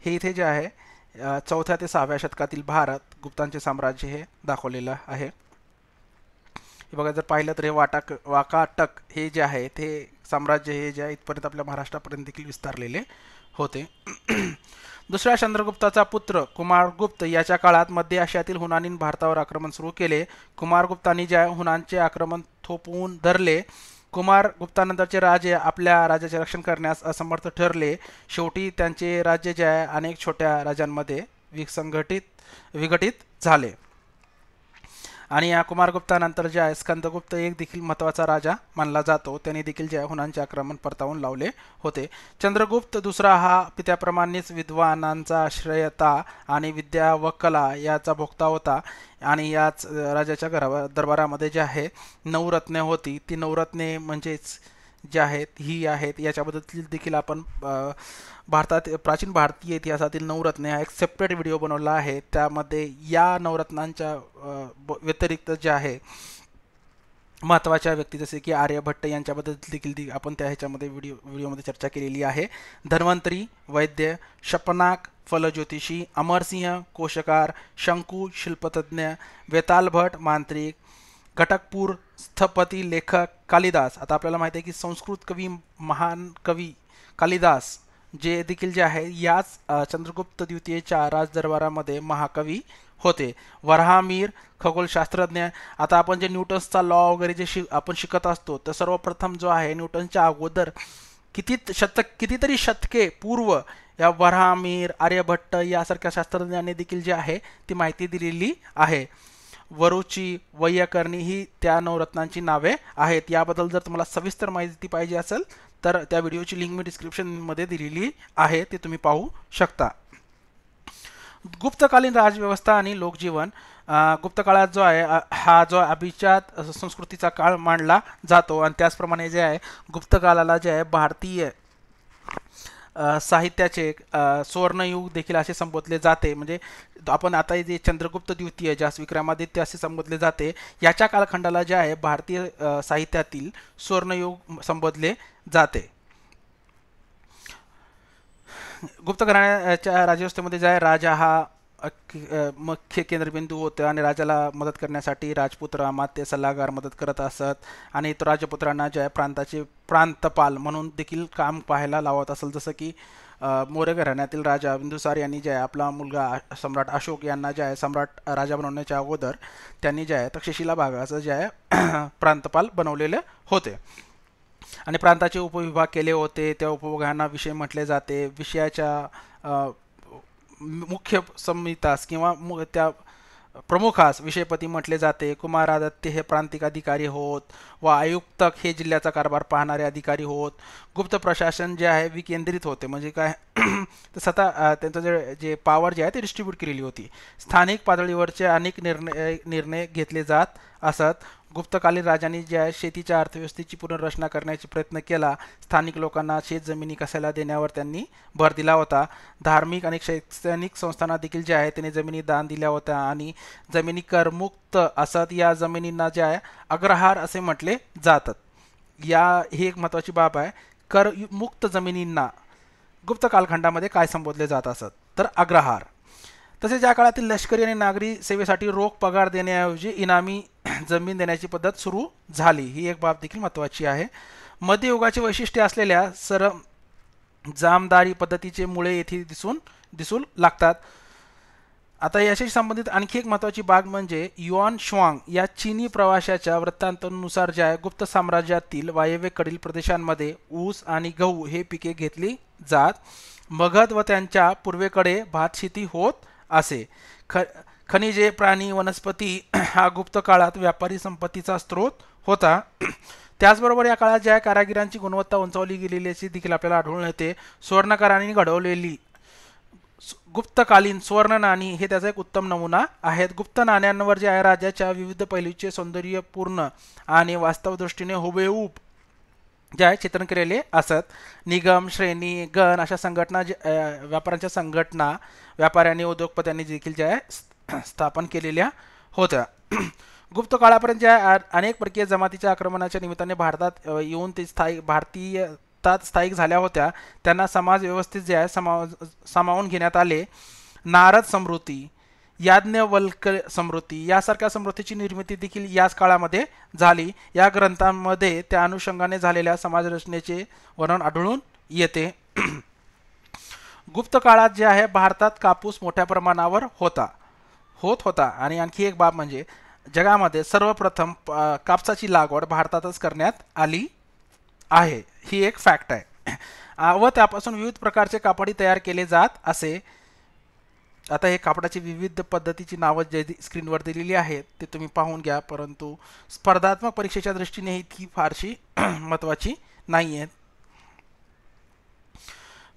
हे इथे जे आहे 4थ्या ते 6व्या शतकातील भारत गुप्तांचे साम्राज्य हे दाखवलेलं आहे. हे बघा, जर पाहिलं तर हे वाकाटक हे जे आहे ते साम्राज्य हे जे आहे इथपर्यंत आपल्या महाराष्ट्रापर्यंत देखील विस्तारलेले होते. दुसऱ्या चंद्रगुप्ताचा पुत्र कुमारगुप्त याच्या काळात मध्य आशियातील हुनांनी भारतावर आक्रमण सुरू केले. कुमारगुप्तांनी जे आहे हुनांचे आक्रमण थोपवून धरले. कुमारगुप्तानंतरचे राजे आपल्या राज्याचे रक्षण करण्यास असमर्थ ठरले. शेवटी त्यांचे राज्य जे आहे अनेक छोट्या राज्यांमध्ये विघटित झाले. आणि या कुमारगुप्तानंतर जे आहे स्कंदगुप्त एक देखील महत्त्वाचा राजा मानला जातो. त्यांनी देखील जे आहे हुनांचे आक्रमण परतावून लावले होते. चंद्रगुप्त दुसरा हा पित्याप्रमाणेच विद्वानांचा आश्रयता आणि विद्या व कला याचा भोक्ता होता. आणि याच राजाच्या दरबारामध्ये जे आहे नवरत्ने होती. ती नवरत्ने म्हणजेच जे आहेत ही आहेत याच्याबद्दल देखील आपण भारतात प्राचीन भारतीय इतिहासातील नवरत्ने हा एक सेपरेट व्हिडिओ बनवला आहे. त्यामध्ये या नवरत्नांच्या व्यतिरिक्त जे आहे महत्त्वाच्या व्यक्ती जसे की आर्यभट्ट यांच्याबद्दल देखील आपण त्या ह्याच्यामध्ये व्हिडिओमध्ये चर्चा केलेली आहे. धन्वंतरी, वैद्य, शपनाक, फलज्योतिषी, अमरसिंह, कोशकार, शंकू, शिल्पतज्ञ, वेतालभट, मांत्रिक, घटकपूर, स्थपती, लेखक, कालिदास. आता आपल्याला माहिती आहे की संस्कृत कवी, महान कवी कालिदास जे देखील जे आहे याच चंद्रगुप्त द्वितीयच्या राजदरबारामध्ये महाकवी होते. वराहमीर, खगोलशास्त्रज्ञ. आता आपण जे न्यूटन्सचा लॉ वगैरे जे आपण शिकत असतो तर सर्वप्रथम जो आहे न्यूटनच्या अगोदर कितीतरी शतके पूर्व या वराहमीर, आर्यभट्ट यासारख्या शास्त्रज्ञांनी देखील जे आहे ती माहिती दिलेली आहे. वरुची, वैयाकरणी ही त्या नवरत्नांची नावे आहेत. याबद्दल जर तुम्हाला सविस्तर माहिती पाहिजे असेल तर त्या व्हिडिओची लिंक मी डिस्क्रिप्शनमध्ये दिलेली आहे, ते तुम्ही पाहू शकता. गुप्तकालीन राजव्यवस्था आणि लोकजीवन. गुप्त काळात जो आहे हा जो अभिजात संस्कृतीचा काळ मानला जातो आणि त्याचप्रमाणे जे आहे गुप्त काळाला जे आहे भारतीय साहित्याचे सुवर्णयुग देखील असे संबोधले जाते. म्हणजे आपण आता जे चंद्रगुप्त द्वितीय ज्यास विक्रमादित्य असे संबोधले जाते याच्या कालखंडाला जे आहे भारतीय साहित्यातील सुवर्णयुग संबोधले जाते. गुप्त घराण्याच्या राजव्यवस्थेमध्ये जे आहे राजा हा मुख्य केंद्रबिंदू होते आणि राजाला मदत करण्यासाठी राजपुत्र, अमात्य, सल्लागार मदत करत असत आणि तो राजपुत्रांना जे आहे प्रांताचे प्रांतपाल म्हणून देखील काम पाहायला लावत असेल. जसं की मौर्य घराण्यातील राजा बिंदुसार यांनी जे आहे आपला मुलगा सम्राट अशोक यांना जे आहे सम्राट राजा बनवण्याच्या अगोदर त्यांनी जे आहे तक्षशिला भागाचं जे आहे प्रांतपाल बनवलेले होते आणि प्रांताचे उपविभाग केले होते. त्या उपविभागांना विषय म्हटले जाते. विषयाच्या मुख्य संहितास किंवा त्या प्रमुखास विषयपती म्हटले जाते. कुमारादित्य हे प्रांतिक अधिकारी होत व आयुक्तक हे जिल्ह्याचा कारभार पाहणारे अधिकारी होत. गुप्त प्रशासन जे आहे विकेंद्रित होते. म्हणजे काय तर स्वतः त्यांचं जे पॉवर जे आहे ते डिस्ट्रीब्यूट केलेली होती. स्थानिक पातळीवरचे अनेक निर्णय घेतले जात असत. गुप्तकालीन राजांनी जे आहे शेतीच्या अर्थव्यवस्थेची पुनर्रचना करण्याचा प्रयत्न केला. स्थानिक लोकांना शेत जमिनी कसायला देण्यावर त्यांनी भर दिला होता. धार्मिक आणि शैक्षणिक संस्थांना देखील जे आहे त्यांनी जमिनी दान दिल्या होत्या आणि जमिनी करमुक्त असत. या जमिनींना जे आहे अग्रहार असे म्हटले जातात. ही एक महत्त्वाची बाब आहे. करमुक्त जमिनींना गुप्त कालखंडामध्ये काय संबोधले जात असत. तर अग्रहार. तसेच या काळातील लष्करी आणि नागरी सेवेसाठी रोख पगार देण्याऐवजी इनामी जमीन देण्याची पद्धत सुरू झाली. ही एक बाब देखील महत्त्वाची आहे. मध्ययुगाचे वैशिष्ट्य असलेल्या जामदारी पद्धतीचे मुळे येथे दिसू लागतात. आता याशी संबंधित आणखी एक महत्त्वाची बाब म्हणजे युआन शुआंग या चीनी प्रवाशाच्या वृत्तांतानुसार ज्या गुप्त साम्राज्यातील वायव्येकडील प्रदेशांमध्ये ऊस आणि गहू हे पिके घेतली जात. मगध व त्यांच्या पूर्वेकडे भातशेती होत असे. खनिजे, प्राणी, वनस्पती हा गुप्त काळात व्यापारी संपत्तीचा स्रोत होता. त्याचबरोबर या काळात ज्या कारागिरांची गुणवत्ता उंचावली गेलेली अशी देखील आपल्याला आढळून येते. सुवर्णकारांनी घडवलेली गुप्तकालीन स्वर्ण नाणी हे त्याचा एक उत्तम नमुना आहेत. गुप्त नाण्यांवर जे आहे राज्याच्या विविध पैलूचे सौंदर्यपूर्ण आणि वास्तव दृष्टीने हुबेहूब जे आहे चित्रण केलेले असत. निगम, श्रेणी, गण अशा संघटना व्यापाऱ्यांच्या संघटना व्यापाऱ्यांनी उद्योगपत्यांनी देखील ज्या आहे स्थापन केलेल्या होत्या. गुप्त काळापर्यंत ज्या अनेक परकीय जमातीच्या आक्रमणाच्या निमित्ताने भारतात येऊन ते भारतीयात स्थायिक झाल्या होत्या. त्यांना समाज व्यवस्थित जे आहे सामावून घेण्यात आले. नारद समृद्धी, याज्ञवल्क समृद्धी यासारख्या समृद्धीची निर्मिती देखील याच काळामध्ये झाली. या ग्रंथांमध्ये त्या अनुषंगाने झालेल्या समाजरचनेचे वर्णन आढळून येते. गुप्त काळात जे आहे भारतात कापूस मोठ्या प्रमाणावर होत होता. आणि आणखी एक बाब म्हणजे जगामध्ये सर्वप्रथम कापसाची लागवड भारतातच करण्यात आली आहे. ही एक फॅक्ट आहे. व त्यापासून विविध प्रकारचे कापडी तयार केले जात असे. आता हे कापडाची विविध पद्धतीची नावं जे स्क्रीनवर दिलेली आहेत ते तुम्ही पाहून घ्या, परंतु स्पर्धात्मक परीक्षेच्या दृष्टीने ही ती फारशी महत्त्वाची नाही आहेत.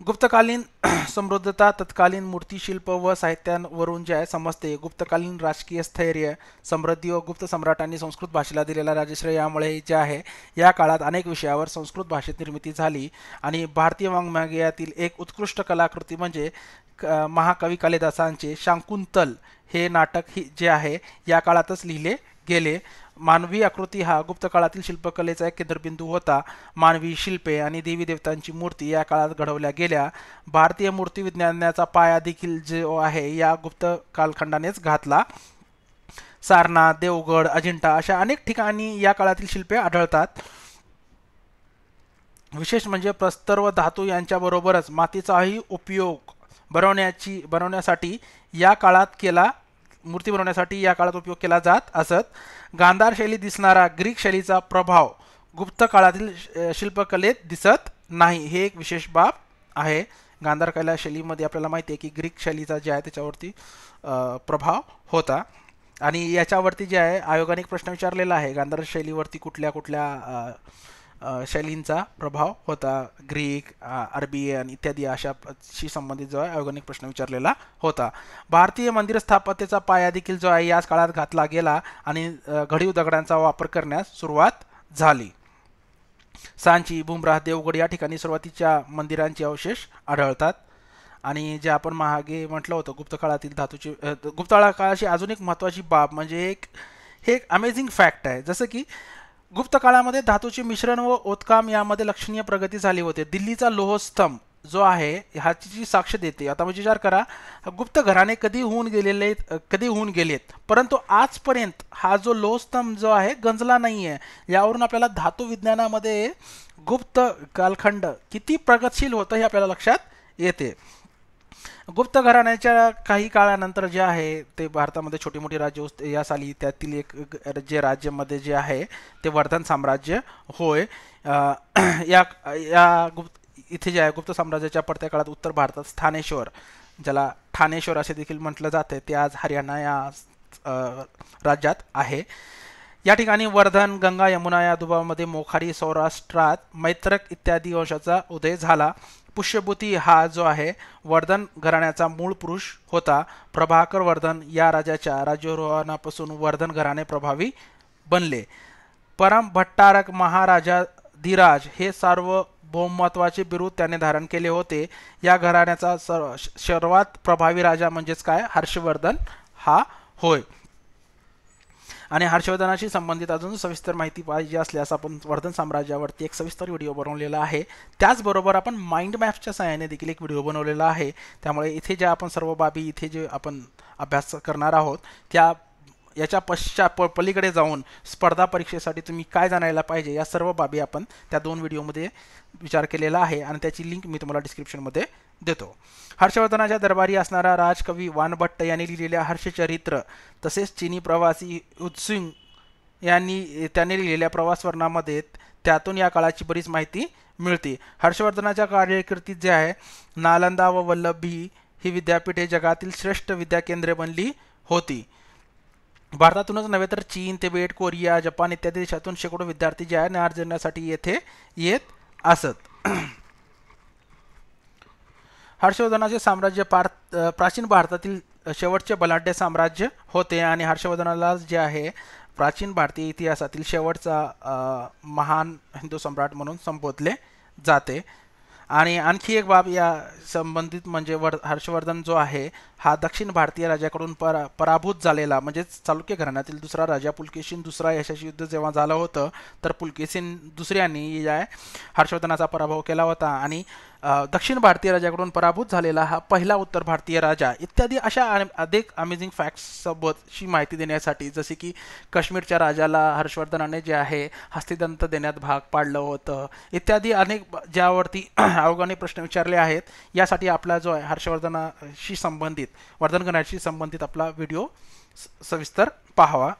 गुप्तकालीन समृद्धता तत्कालीन मूर्तिशिल्प व साहित्यांवरून जे आहे समजते. गुप्तकालीन राजकीय स्थैर्य, समृद्धी व गुप्त सम्राटांनी संस्कृत भाषेला दिलेला राजश्रय यामुळे जे आहे या काळात अनेक विषयावर संस्कृत भाषेत निर्मिती झाली. आणि भारतीय वाङ्मयातील एक उत्कृष्ट कलाकृती म्हणजे महाकवी कालिदासांचे शाकुंतल हे नाटक जे आहे या काळातच लिहिले गेले. मानवी आकृती हा गुप्त काळातील शिल्पकलेचा एक केंद्रबिंदू होता. मानवी शिल्पे आणि देवी देवतांची मूर्ती या काळात घडवल्या गेल्या. भारतीय मूर्ती विज्ञानाचा पाया देखील जो आहे या गुप्त कालखंडानेच घातला. सारनाथ, देवगड, अजिंठा अशा अनेक ठिकाणी या काळातील शिल्पे आढळतात. विशेष म्हणजे प्रस्तर व धातू यांच्याबरोबरच मातीचाही उपयोग बनवण्यासाठी या काळात मूर्ती बनवण्यासाठी या काळात उपयोग केला जात असत. गांधार शैली दिसणारा ग्रीक शैलीचा प्रभाव गुप्त काळातील शिल्पकलेत दिसत नाही. हे एक विशेष बाब आहे. गांधार कला शैलीमध्ये आपल्याला माहिती आहे की ग्रीक शैलीचा जे आहे त्याच्यावरती प्रभाव होता. आणि याच्यावरती जे आहे आयोगाने एक प्रश्न विचारलेला आहे, गांधार शैलीवरती कुठल्या कुठल्या शैलींचा प्रभाव होता. ग्रीक, अरबी आणि इत्यादी अशाशी संबंधित जो आहे आयोगाने प्रश्न विचारलेला होता. भारतीय मंदिर स्थापत्येचा पाया देखील जो आहे याच काळात घातला गेला आणि घडीव दगडांचा वापर करण्यास सुरुवात झाली. सांची, बुमराह, देवगड या ठिकाणी सुरुवातीच्या मंदिरांचे अवशेष आढळतात. आणि जे आपण मागे म्हटलं होतं गुप्त काळातील धातूची गुप्त काळाची अजून एक महत्त्वाची बाब म्हणजे हे एक अमेझिंग फॅक्ट आहे. जसं की गुप्त काळामध्ये धातूचे मिश्रण व ओतकाम यामध्ये लक्षणीय प्रगती झाली होती. दिल्लीचा लोहस्तंभ जो आहे ह्याची साक्ष देते. आता म्हणजे विचार करा, गुप्त घराणे कधी होऊन गेलेत, परंतु आजपर्यंत हा जो लोहस्तंभ जो आहे गंजला नाही आहे. यावरून आपल्याला धातू विज्ञानामध्ये गुप्त कालखंड किती प्रगतशील होतं हे आपल्याला लक्षात येते. गुप्त घराण्याच्या काही काळानंतर जे आहे ते भारतामध्ये छोटी मोठी राज्य या साली त्यातील एक जे राज्यामध्ये जे आहे ते वर्धन साम्राज्य होय. इथे जे आहे गुप्त साम्राज्याच्या पडत्या काळात उत्तर भारतात स्थानेश्वर, ज्याला ठाणेश्वर असे देखील म्हटलं जाते, ते आज हरियाणा या राज्यात आहे. या ठिकाणी वर्धन, गंगा, यमुना या दुभावामध्ये मोखारी, सौराष्ट्रात मैत्रक इत्यादी वंशाचा उदय झाला. पुष्यभूती हा जो आहे वर्धन घराण्याचा मूळ पुरुष होता. प्रभाकर वर्धन या राजाच्या राज्यारोहणापासून वर्धन घराणे प्रभावी बनले. परम भट्टारक महाराजाधिराज हे सार्वभौमत्वाचे बिरुद त्याने धारण केले होते. या घराण्याचा सर्वात प्रभावी राजा म्हणजेच काय, हर्षवर्धन हा होय. आणि हर्षवर्धनाशी संबंधित अजून सविस्तर माहिती पाहिजे असल्यास आपण वर्धन साम्राज्यावरती एक सविस्तर व्हिडिओ बनवलेला आहे. त्याचबरोबर आपण माइंड मॅपच्या सहाय्याने देखील एक व्हिडिओ बनवलेला आहे. त्यामुळे इथे ज्या आपण सर्व बाबी इथे जे आपण अभ्यास करणार आहोत त्या याच्या पलीकडे जाऊन स्पर्धा परीक्षेसाठी तुम्ही काय जाणायला पाहिजे या सर्व बाबी आपण त्या 2 व्हिडिओमध्ये विचार केलेला आहे आणि त्याची लिंक मी तुम्हाला डिस्क्रिप्शनमध्ये देतो. हर्षवर्धनाच्या दरबारी असणारा राजकवी वानभट्ट यांनी लिहिलेल्या हर्षचरित्र तसेच चीनी प्रवासी उत्सुंग त्यांनी लिहिलेल्या प्रवास वर्णनामध्ये त्यातून या काळाची बरीच माहिती मिळते. हर्षवर्धनाच्या कारकिर्दीत जे आहे नालंदा व वल्लभी ही विद्यापीठे जगातील श्रेष्ठ विद्याकेंद्रे बनली होती. भारतातूनच नव्हे तर चीन, तिबेट, कोरिया, जपान इत्यादी देशातून शेकडो विद्यार्थी जे आहे ज्ञान अर्जनासाठी येथे येत असत. हर्षवर्धनाचे साम्राज्य प्राचीन भारतातील शेवटचे बलाढ्य साम्राज्य होते आणि हर्षवर्धनाला जे आहे प्राचीन भारतीय इतिहासातील शेवटचा महान हिंदू सम्राट म्हणून संबोधले जाते. आणि आणखी एक बाब या संबंधित म्हणजे हर्षवर्धन जो आहे हा दक्षिण भारतीय राजाकडून पराभूत झालेला म्हणजेच चालुक्य घराण्यातील दुसरा राजा पुलकेशीन दुसरा यशस्वी युद्ध जेव्हा झालं होतं तर पुलकेशीन दुसऱ्यांनी या हर्षवर्धनाचा पराभव केला होता आणि दक्षिण भारतीय राजाकडून पराभूत झालेला हा पहिला उत्तर भारतीय राजा इत्यादी अशा अधिक अमेझिंग फॅक्ट्ससोबतची माहिती देण्यासाठी जसे की काश्मीरच्या राजाला हर्षवर्धनाने जे आहे हस्तिदंत देण्यात भाग पाडलं होतं इत्यादी अनेक ज्यावरती अवघड प्रश्न विचारले आहेत. यासाठी आपला जो आहे हर्षवर्धनाशी संबंधित वर्धनगणाशी संबंधित आपला व्हिडिओ सविस्तर पाहावा.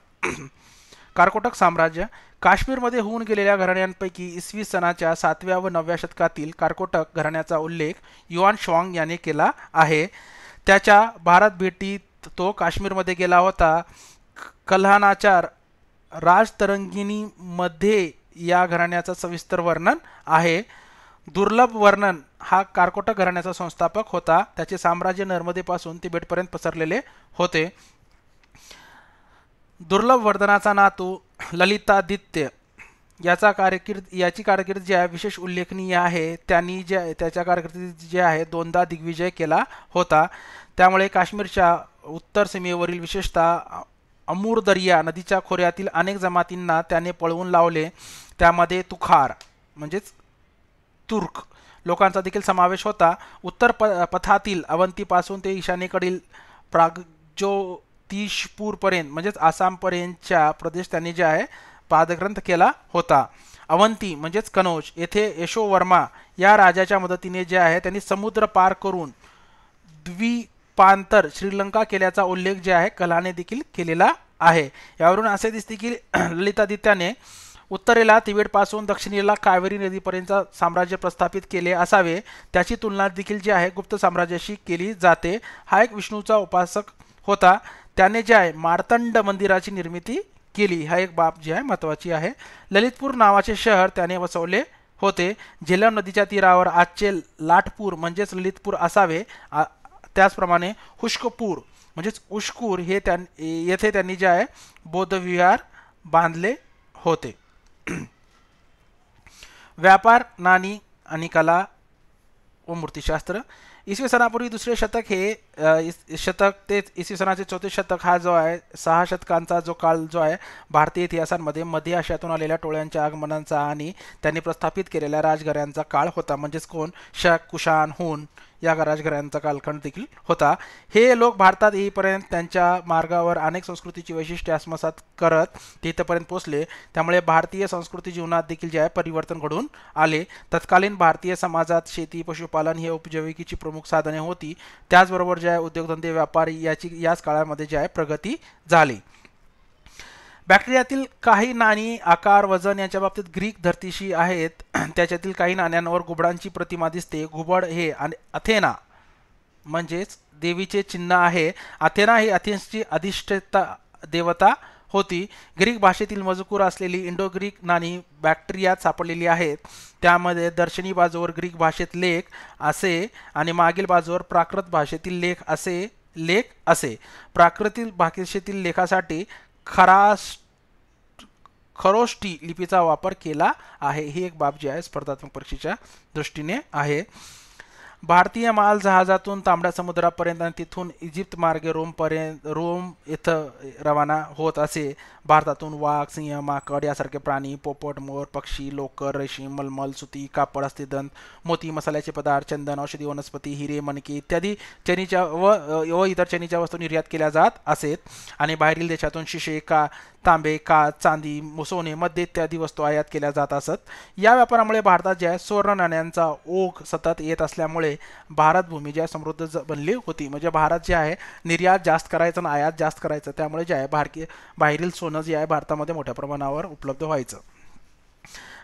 कारकोटक साम्राज्य काश्मीरमध्ये होऊन गेलेल्या घराण्यांपैकी इसवी सनाच्या 7व्या व 9व्या शतकातील कारकोटक घराण्याचा उल्लेख युआन श्वांग याने केला आहे. त्याच्या भारत भेटीत तो काश्मीरमध्ये गेला होता. कल्हाणाच्या राजतरंगिणीमध्ये या घराण्याचा सविस्तर वर्णन आहे. दुर्लभ वर्णन हा कारकोटक घराण्याचा संस्थापक होता. त्याचे साम्राज्य नर्मदेपासून तिबेटपर्यंत पसरलेले होते. दुर्लभ वर्धनाचा नातू ललितादित्य याची कारकीर्द जी आहे विशेष उल्लेखनीय आहे. त्यांनी त्याच्या कारकिर्दीत जे आहे 2दा दिग्विजय केला होता. त्यामुळे काश्मीरच्या उत्तर सीमेवरील विशेषतः अमूर दर्या नदीच्या खोऱ्यातील अनेक जमातींना त्याने पळवून लावले. त्यामध्ये तुखार म्हणजेच तुर्क लोकांचा देखील समावेश होता. उत्तर पथातील अवंतीपासून ते ईशान्येकडील प्राग्ज्योतिषपूरपर्यंत म्हणजेच आसामपर्यंतच्या प्रदेश त्यांनी जे आहे पादग्रंथ केला होता. अवंती म्हणजेच कनौज येथे यशोवर्मा या राजाच्या मदतीने जे आहे त्यांनी समुद्र पार करून द्वीपांतर श्रीलंका केल्याचा उल्लेख जे आहे कल्हाने देखील केलेला आहे. यावरून असे दिसते की ललितादित्याने उत्तरेला तिबेटपासून दक्षिणेला कावेरी नदीपर्यंत साम्राज्य प्रस्थापित केले असावे. त्याची तुलना देखील जी आहे गुप्त साम्राज्याशी केली जाते. हा एक विष्णूचा उपासक होता. त्याने जे आहे मार्तंड मंदिराची निर्मिती केली. हा एक बाब जी आहे महत्त्वाची आहे. ललितपूर नावाचे शहर त्याने वसवले होते. झेलम नदीच्या तीरावर आजचे लाटपूर म्हणजेच ललितपूर असावे. त्याचप्रमाणे हुष्कपूर म्हणजेच उष्कूर हे येथे त्यांनी जे आहे बौद्ध विहार बांधले होते. व्यापार, नाणी आणि कला व मूर्तिशास्त्र इसवी सनापूर्वी दुसरे शतक हे शतक ते इसवी सनाचे 4थे शतक हा जो आहे 6 शतकांचा जो काळ जो आहे भारतीय इतिहासांमध्ये मध्य आशियातून आलेल्या टोळ्यांच्या आगमनाचा आणि त्यांनी प्रस्थापित केलेल्या राजघराण्यांचा काळ होता. म्हणजेच कोण शक, कुशाण, हुन या राजघराण्यांचा कालखंड देखील होता. हे लोक भारतात येईपर्यंत त्यांच्या मार्गावर अनेक संस्कृतीची वैशिष्ट्ये आत्मसात करत ते इथपर्यंत पोहोचले. त्यामुळे भारतीय संस्कृती जीवनात देखील जे आहे परिवर्तन घडून आले. तत्कालीन भारतीय समाजात शेती, पशुपालन ही उपजीविकेची प्रमुख साधने होती. त्याचबरोबर जे आहे उद्योगधंदे, व्यापार याच काळामध्ये जे आहे प्रगती झाली. बॅक्टेरियातील काही नाणी आकार, वजन यांच्या बाबतीत ग्रीक धर्तीशी आहेत. त्याच्यातील काही नाण्यांवर घुबडांची प्रतिमा दिसते. घुबड हे अथेना म्हणजेच देवीचे चिन्ह आहे. अथेना ही अथेन्सची अधिष्ठिता देवता होती. ग्रीक भाषेतील मजकूर असलेली इंडो ग्रीक नाणी बॅक्टेरियात सापडलेली आहेत. त्यामध्ये दर्शनी बाजूवर ग्रीक भाषेत लेख असे आणि मागील बाजूवर प्राकृत भाषेतील लेख असे. प्राकृत भाषेतील लेखासाठी खरोष्टी लिपीचा वापर केला आहे. ही एक बाब जी आहे स्पर्धात्मक परीक्षेच्या दृष्टीने आहे. भारतीय माल जहाजातून तांबड्या समुद्रापर्यंत आणि तिथून इजिप्त मार्गे रोम येथं रवाना होत असे. भारतातून वाघ, सिंह, माकड यासारखे प्राणी, पोपट, मोर, पक्षी, लोकर, रेशीम, मलमल, सुती, कापड, हस्तिदंत, मोती, मसाल्याचे पदार्थ, चंदन, औषधी वनस्पती, हिरे, मणके इत्यादी चनीच्या व इतर चनीच्या वस्तू निर्यात केल्या जात असेत. आणि बाहेरील देशातून शिशे, तांबे, काच, चांदी, सोने, मद्य इत्यादी वस्तू आयात केल्या जात असत. या व्यापारामुळे भारतात ज्या सुवर्ण नाण्यांचा ओघ सतत येत असल्यामुळे भारत भूमी ज्या समृद्ध बनली होती. म्हणजे भारत जे आहे निर्यात जास्त करायचं आणि आयात जास्त करायचं, त्यामुळे जे आहे बाहेरील सोनं जे आहे भारतामध्ये मोठ्या प्रमाणावर उपलब्ध व्हायचं.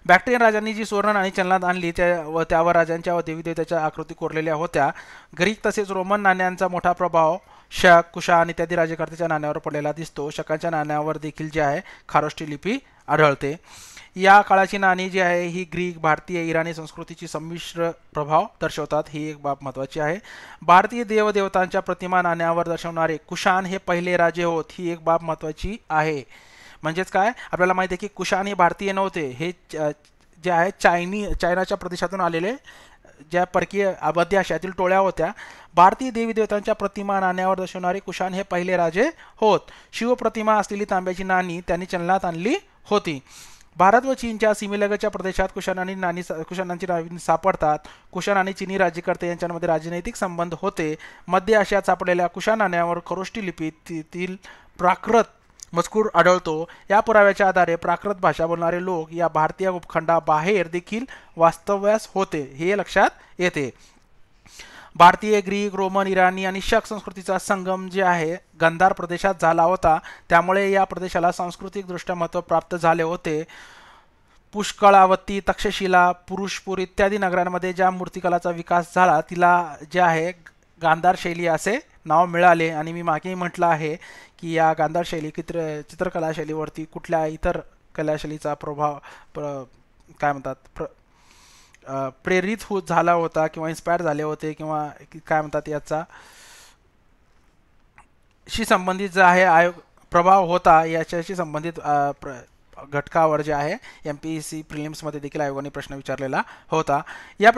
बॅक्ट्रियन राजांनी जी सुवर्ण नाणी चलनात आणली त्यावर राजांच्या व देवीदेवताच्या आकृती कोरलेल्या होत्या. ग्रीक तसेच रोमन नाण्यांचा मोठा प्रभाव शक, कुशाण इत्यादी राज्यकर्त्याच्या नाण्यावर पडलेला दिसतो. शकांच्या नाण्यावर देखील जे आहे खारोष्टी लिपी आढळते. या काळाची नाणी जी आहे ही ग्रीक, भारतीय, इराणी संस्कृतीची संमिश्र प्रभाव दर्शवतात. ही एक बाब महत्त्वाची आहे. भारतीय देवदेवतांच्या प्रतिमा नाण्यावर दर्शवणारे कुशाण हे पहिले राजे होत. ही एक बाब महत्त्वाची आहे. म्हणजेच काय आपल्याला माहिती आहे की कुशाण हे भारतीय नव्हते, हे जे आहे चायनाच्या प्रदेशातून आलेले ज्या परकीय मध्य आशियातील टोळ्या होत्या. भारतीय देवी देवतांच्या प्रतिमा नाण्यावर दर्शवणारे कुशाण हे पहिले राजे होत. शिवप्रतिमा असलेली तांब्याची नाणी त्यांनी चलनात आणली होती. भारत व चीनच्या सीमेलगतच्या प्रदेशात कुशाणांची नाणी सापडतात. कुशाण आणि चीनी राज्यकर्ते यांच्यामध्ये राजनैतिक संबंध होते. मध्य आशियात सापडलेल्या कुशाण नाण्यावर खरोष्टी लिपीतील प्राकृत मजकूर आढळतो. या पुराव्याच्या आधारे प्राकृत भाषा बोलणारे लोक या भारतीय उपखंडाबाहेर देखील वास्तव्यास होते हे लक्षात येते. भारतीय, ग्रीक, रोमन, इराणी आणि शक संस्कृतीचा संगम जे आहे गांधार प्रदेशात झाला होता. त्यामुळे या प्रदेशाला सांस्कृतिकदृष्ट्या महत्त्व प्राप्त झाले होते. पुष्कळावती, तक्षशिला, पुरुषपूर इत्यादी नगरांमध्ये ज्या मूर्तिकलाचा विकास झाला तिला जे आहे गांधार शैली असे नाव मिळाले. आणि मी मागेही म्हटलं आहे की या गांधार शैली चित्रकला शैलीवरती कुठल्या इतर कलाशैलीचा प्रभाव काय म्हणतात प्रेरित झाला होता किंवा इन्स्पायर झाले होते किंवा काय म्हणतात याचा शी संबंधित जे आहे प्रभाव होता याच्याशी संबंधित घटकावर जे आहे MPSC प्रिलिम्समध्ये देखील आयोगाने प्रश्न विचारलेला होता. या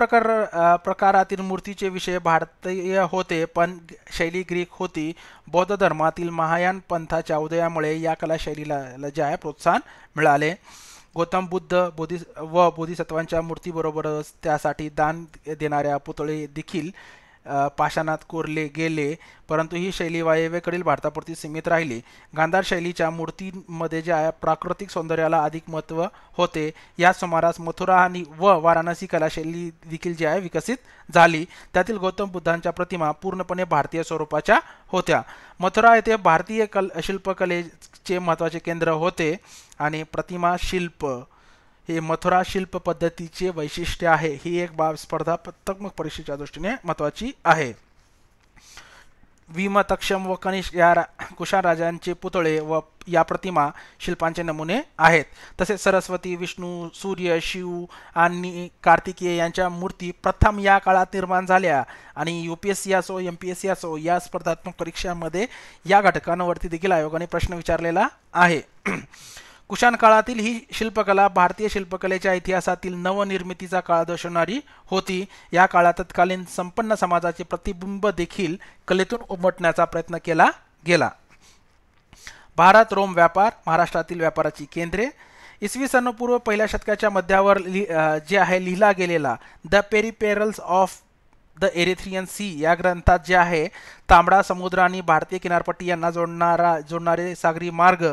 प्रकारातील मूर्तीचे विषय भारतीय होते पण शैली ग्रीक होती. बौद्ध धर्मातील महायान पंथाच्या उदयामुळे या कला शैलीला जे आहे प्रोत्साहन मिळाले. गौतम बुद्ध बोधिसत्वांच्या मूर्तीबरोबरच त्यासाठी दान देणाऱ्या पुतळे देखील पाषाणात कोरले गेले. परंतु ही शैली वायव्येकडील भारतापुरती सीमित राहिली. गांधार शैलीच्या मूर्तीमध्ये जे आहे प्राकृतिक सौंदर्याला अधिक महत्त्व होते. या सुमारास मथुरा आणि वाराणसी कलाशैली देखील जी आहे विकसित झाली. त्यातील गौतम बुद्धांच्या प्रतिमा पूर्णपणे भारतीय स्वरूपाच्या होत्या. मथुरा येथे भारतीय शिल्पकलेचे महत्त्वाचे केंद्र होते आणि प्रतिमा शिल्प हे मथुरा शिल्प पद्धतीचे वैशिष्ट्य आहे. ही एक बाब स्पर्धात्मक परीक्षेच्या दृष्टीने महत्त्वाची आहे. भीम, तक्षम व कनिष्क या कुशाण राजांचे पुतळे व या प्रतिमा शिल्पांचे नमुने आहेत. तसेच सरस्वती, विष्णू, सूर्य, शिव आणि कार्तिकेय यांच्या मूर्ती प्रथम या काळात निर्माण झाल्या आणि UPSC असो MPSC असो या स्पर्धात्मक परीक्षांमध्ये या घटकांवरती देखील आयोगाने प्रश्न विचारलेला आहे. कुशाण काळातील ही शिल्पकला भारतीय शिल्पकलेच्या इतिहासातील नवनिर्मितीचा काळ दर्शवणारी होती. या काळात तत्कालीन संपन्न समाजाचे प्रतिबिंब देखील कलेतून उमटण्याचा प्रयत्न केला गेला. भारत रोम व्यापार, महाराष्ट्रातील व्यापाराची केंद्रे. इसवी सन पूर्व पहिल्या शतकाच्या मध्यावर जे आहे लिहिला गेलेला the Periplus of the Erythraean sea या ग्रंथात जे आहे तांबडा समुद्र आणि भारतीय किनारपट्टी यांना जोडणारे सागरी मार्ग,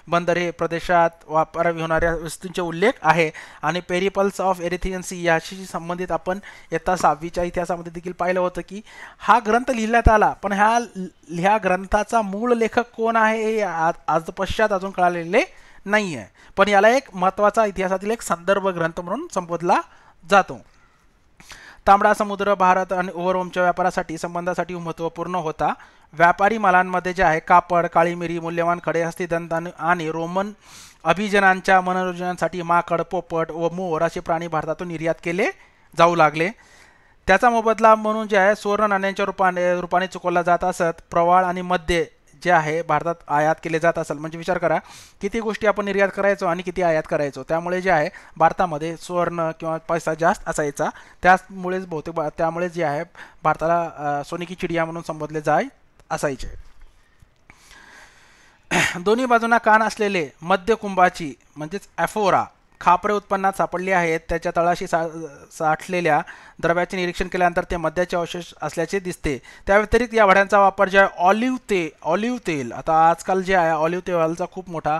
बंदरे, प्रदेशात वापरावी होणाऱ्या वस्तूंचे उल्लेख आहे. आणि पेरिपल्स ऑफ एरिथ्रियन सी याशी संबंधित आपण इयत्ता 6वीच्या इतिहासामध्ये देखील पाहिलं होतं की हा ग्रंथ लिहिण्यात आला पण ह्या ग्रंथाचा मूळ लेखक कोण आहे हे आज पश्चात अजून कळालेले नाही आहे. पण याला एक महत्त्वाचा इतिहासातील एक संदर्भ ग्रंथ म्हणून संबोधला जातो. तांबडा समुद्र भारत आणि रोमच्या व्यापारासाठी संबंधासाठी महत्त्वपूर्ण होता. व्यापारी मालांमध्ये जे आहे कापड, काळी मिरी, मूल्यवान खडे, हस्तिदंत आणि रोमन अभिजनांच्या मनोरंजनासाठी माकड, पोपट व मोर असे प्राणी भारतातून निर्यात केले जाऊ लागले. त्याचा मोबदला म्हणून जे आहे सुवर्ण नाण्यांच्या रूपाने चुकवला जात असत. प्रवाळ आणि मद्य जे आहे भारतात आयात केले जात असेल, म्हणजे विचार करा किती गोष्टी आपण निर्यात करायचो आणि किती आयात करायचो, त्यामुळे जे आहे भारतामध्ये स्वर्ण किंवा पैसा जास्त असायचा, त्यामुळेच बहुतेक त्यामुळे जे आहे भारताला सोने की चिडिया म्हणून संबोधले जाय असायचे. दोन्ही बाजूंना कान असलेले मध्य कुंभाची म्हणजेच ॲफोरा खापरे उत्पन्नात सापडली आहेत. त्याच्या तळाशी साठलेल्या द्रव्याचे निरीक्षण केल्यानंतर ते मद्याचे अवशेष असल्याचे दिसते. त्या व्यतिरिक्त या वड्यांचा वापर जे आहे ऑलिव्ह तेल, आता आजकाल जे आहे ऑलिव्ह तेलाचा खूप मोठा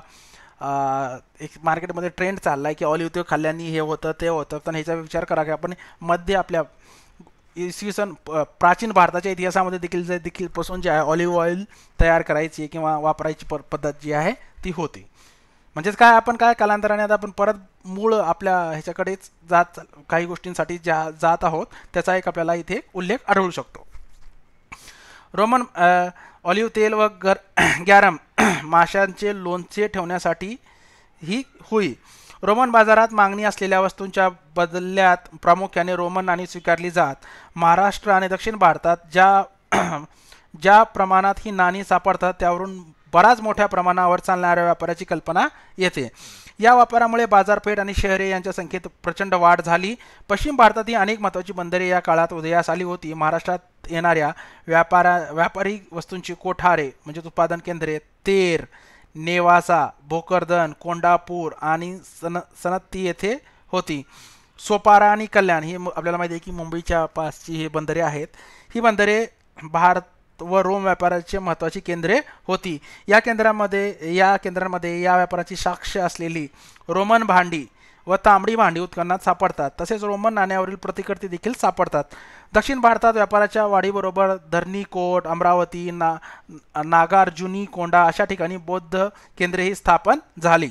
एक मार्केटमध्ये ट्रेंड चालला आहे की ऑलिव्ह तेल खाल्ल्याने हे होतं ते होतं. तर ह्याचा विचार करा की आपण मध्य आपल्या इसवी सन प्राचीन भारताच्या इतिहासामध्ये देखील पासून जे आहे ऑलिव्ह ऑइल तयार करायची किंवा वापरायची पद्धत जी आहे ती होती. म्हणजेच काय आपण काय कालांतराने आता आपण परत मूळ आपल्या ह्याच्याकडेच काही गोष्टींसाठी जात आहोत, त्याचा एक आपल्याला इथे उल्लेख आढळू शकतो. रोमन ऑलिव्ह तेल व गॅरम माशांचे लोणचे ठेवण्यासाठी ही होई. रोमन बाजारात मागणी असलेल्या वस्तूंच्या बदल्यात प्रामुख्याने रोमन नाणी स्वीकारली जात. महाराष्ट्र आणि दक्षिण भारतात ज्या प्रमाणात ही नाणी सापडतात त्यावरून बराच मोठ्या प्रमाणावर चालणाऱ्या व्यापाराची कल्पना येते. या वापरामुळे बाजारपेठ आणि शहरे यांच्या संख्येत प्रचंड वाढ झाली. पश्चिम भारतातील अनेक महत्त्वाची बंदरे या काळात उदयास आली होती. महाराष्ट्रात येणाऱ्या व्यापारी वस्तूंची कोठारे म्हणजे उत्पादन केंद्रे तेर, नेवासा, भोकरदन, कोंडापूर आणि सनत्ती येथे होती. सोपारा आणि कल्याण ही आपल्याला माहिती आहे की मुंबईच्या पासची ही बंदरे आहेत. ही बंदरे भारत व रोम व्यापाराची महत्त्वाची केंद्रे होती. या केंद्रांमध्ये या व्यापाराची साक्ष असलेली रोमन भांडी व तांबडी भांडी उत्खननात सापडतात. तसेच रोमन नाण्यावरील प्रतिकृती देखील सापडतात. दक्षिण भारतात व्यापाराच्या वाढीबरोबर धरणीकोट, अमरावती, नागार्जुनी कोंडा अशा ठिकाणी बौद्ध केंद्रेही स्थापन झाली.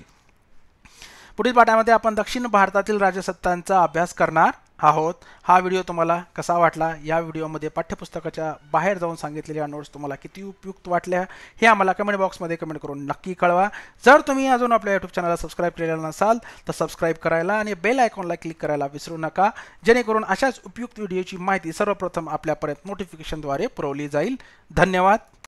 पुढील पाठामध्ये आपण दक्षिण भारतातील राजसत्तांचा अभ्यास करणार आहोत. हा व्हिडिओ तुम्हाला कसा वाटला, या व्हिडिओमध्ये पाठ्यपुस्तकाच्या बाहेर जाऊन सांगितलेल्या नोट्स तुम्हाला किती उपयुक्त वाटल्या हे आम्हाला कमेंट बॉक्समध्ये कमेंट करून नक्की कळवा. जर तुम्ही अजून आपल्या यूट्यूब चॅनलला सबस्क्राईब केलेलं नसाल तर सबस्क्राईब करायला आणि बेल आयकॉनला क्लिक करायला विसरू नका, जेणेकरून अशाच उपयुक्त व्हिडिओची माहिती सर्वप्रथम आपल्यापर्यंत नोटिफिकेशनद्वारे पुरवली जाईल. धन्यवाद.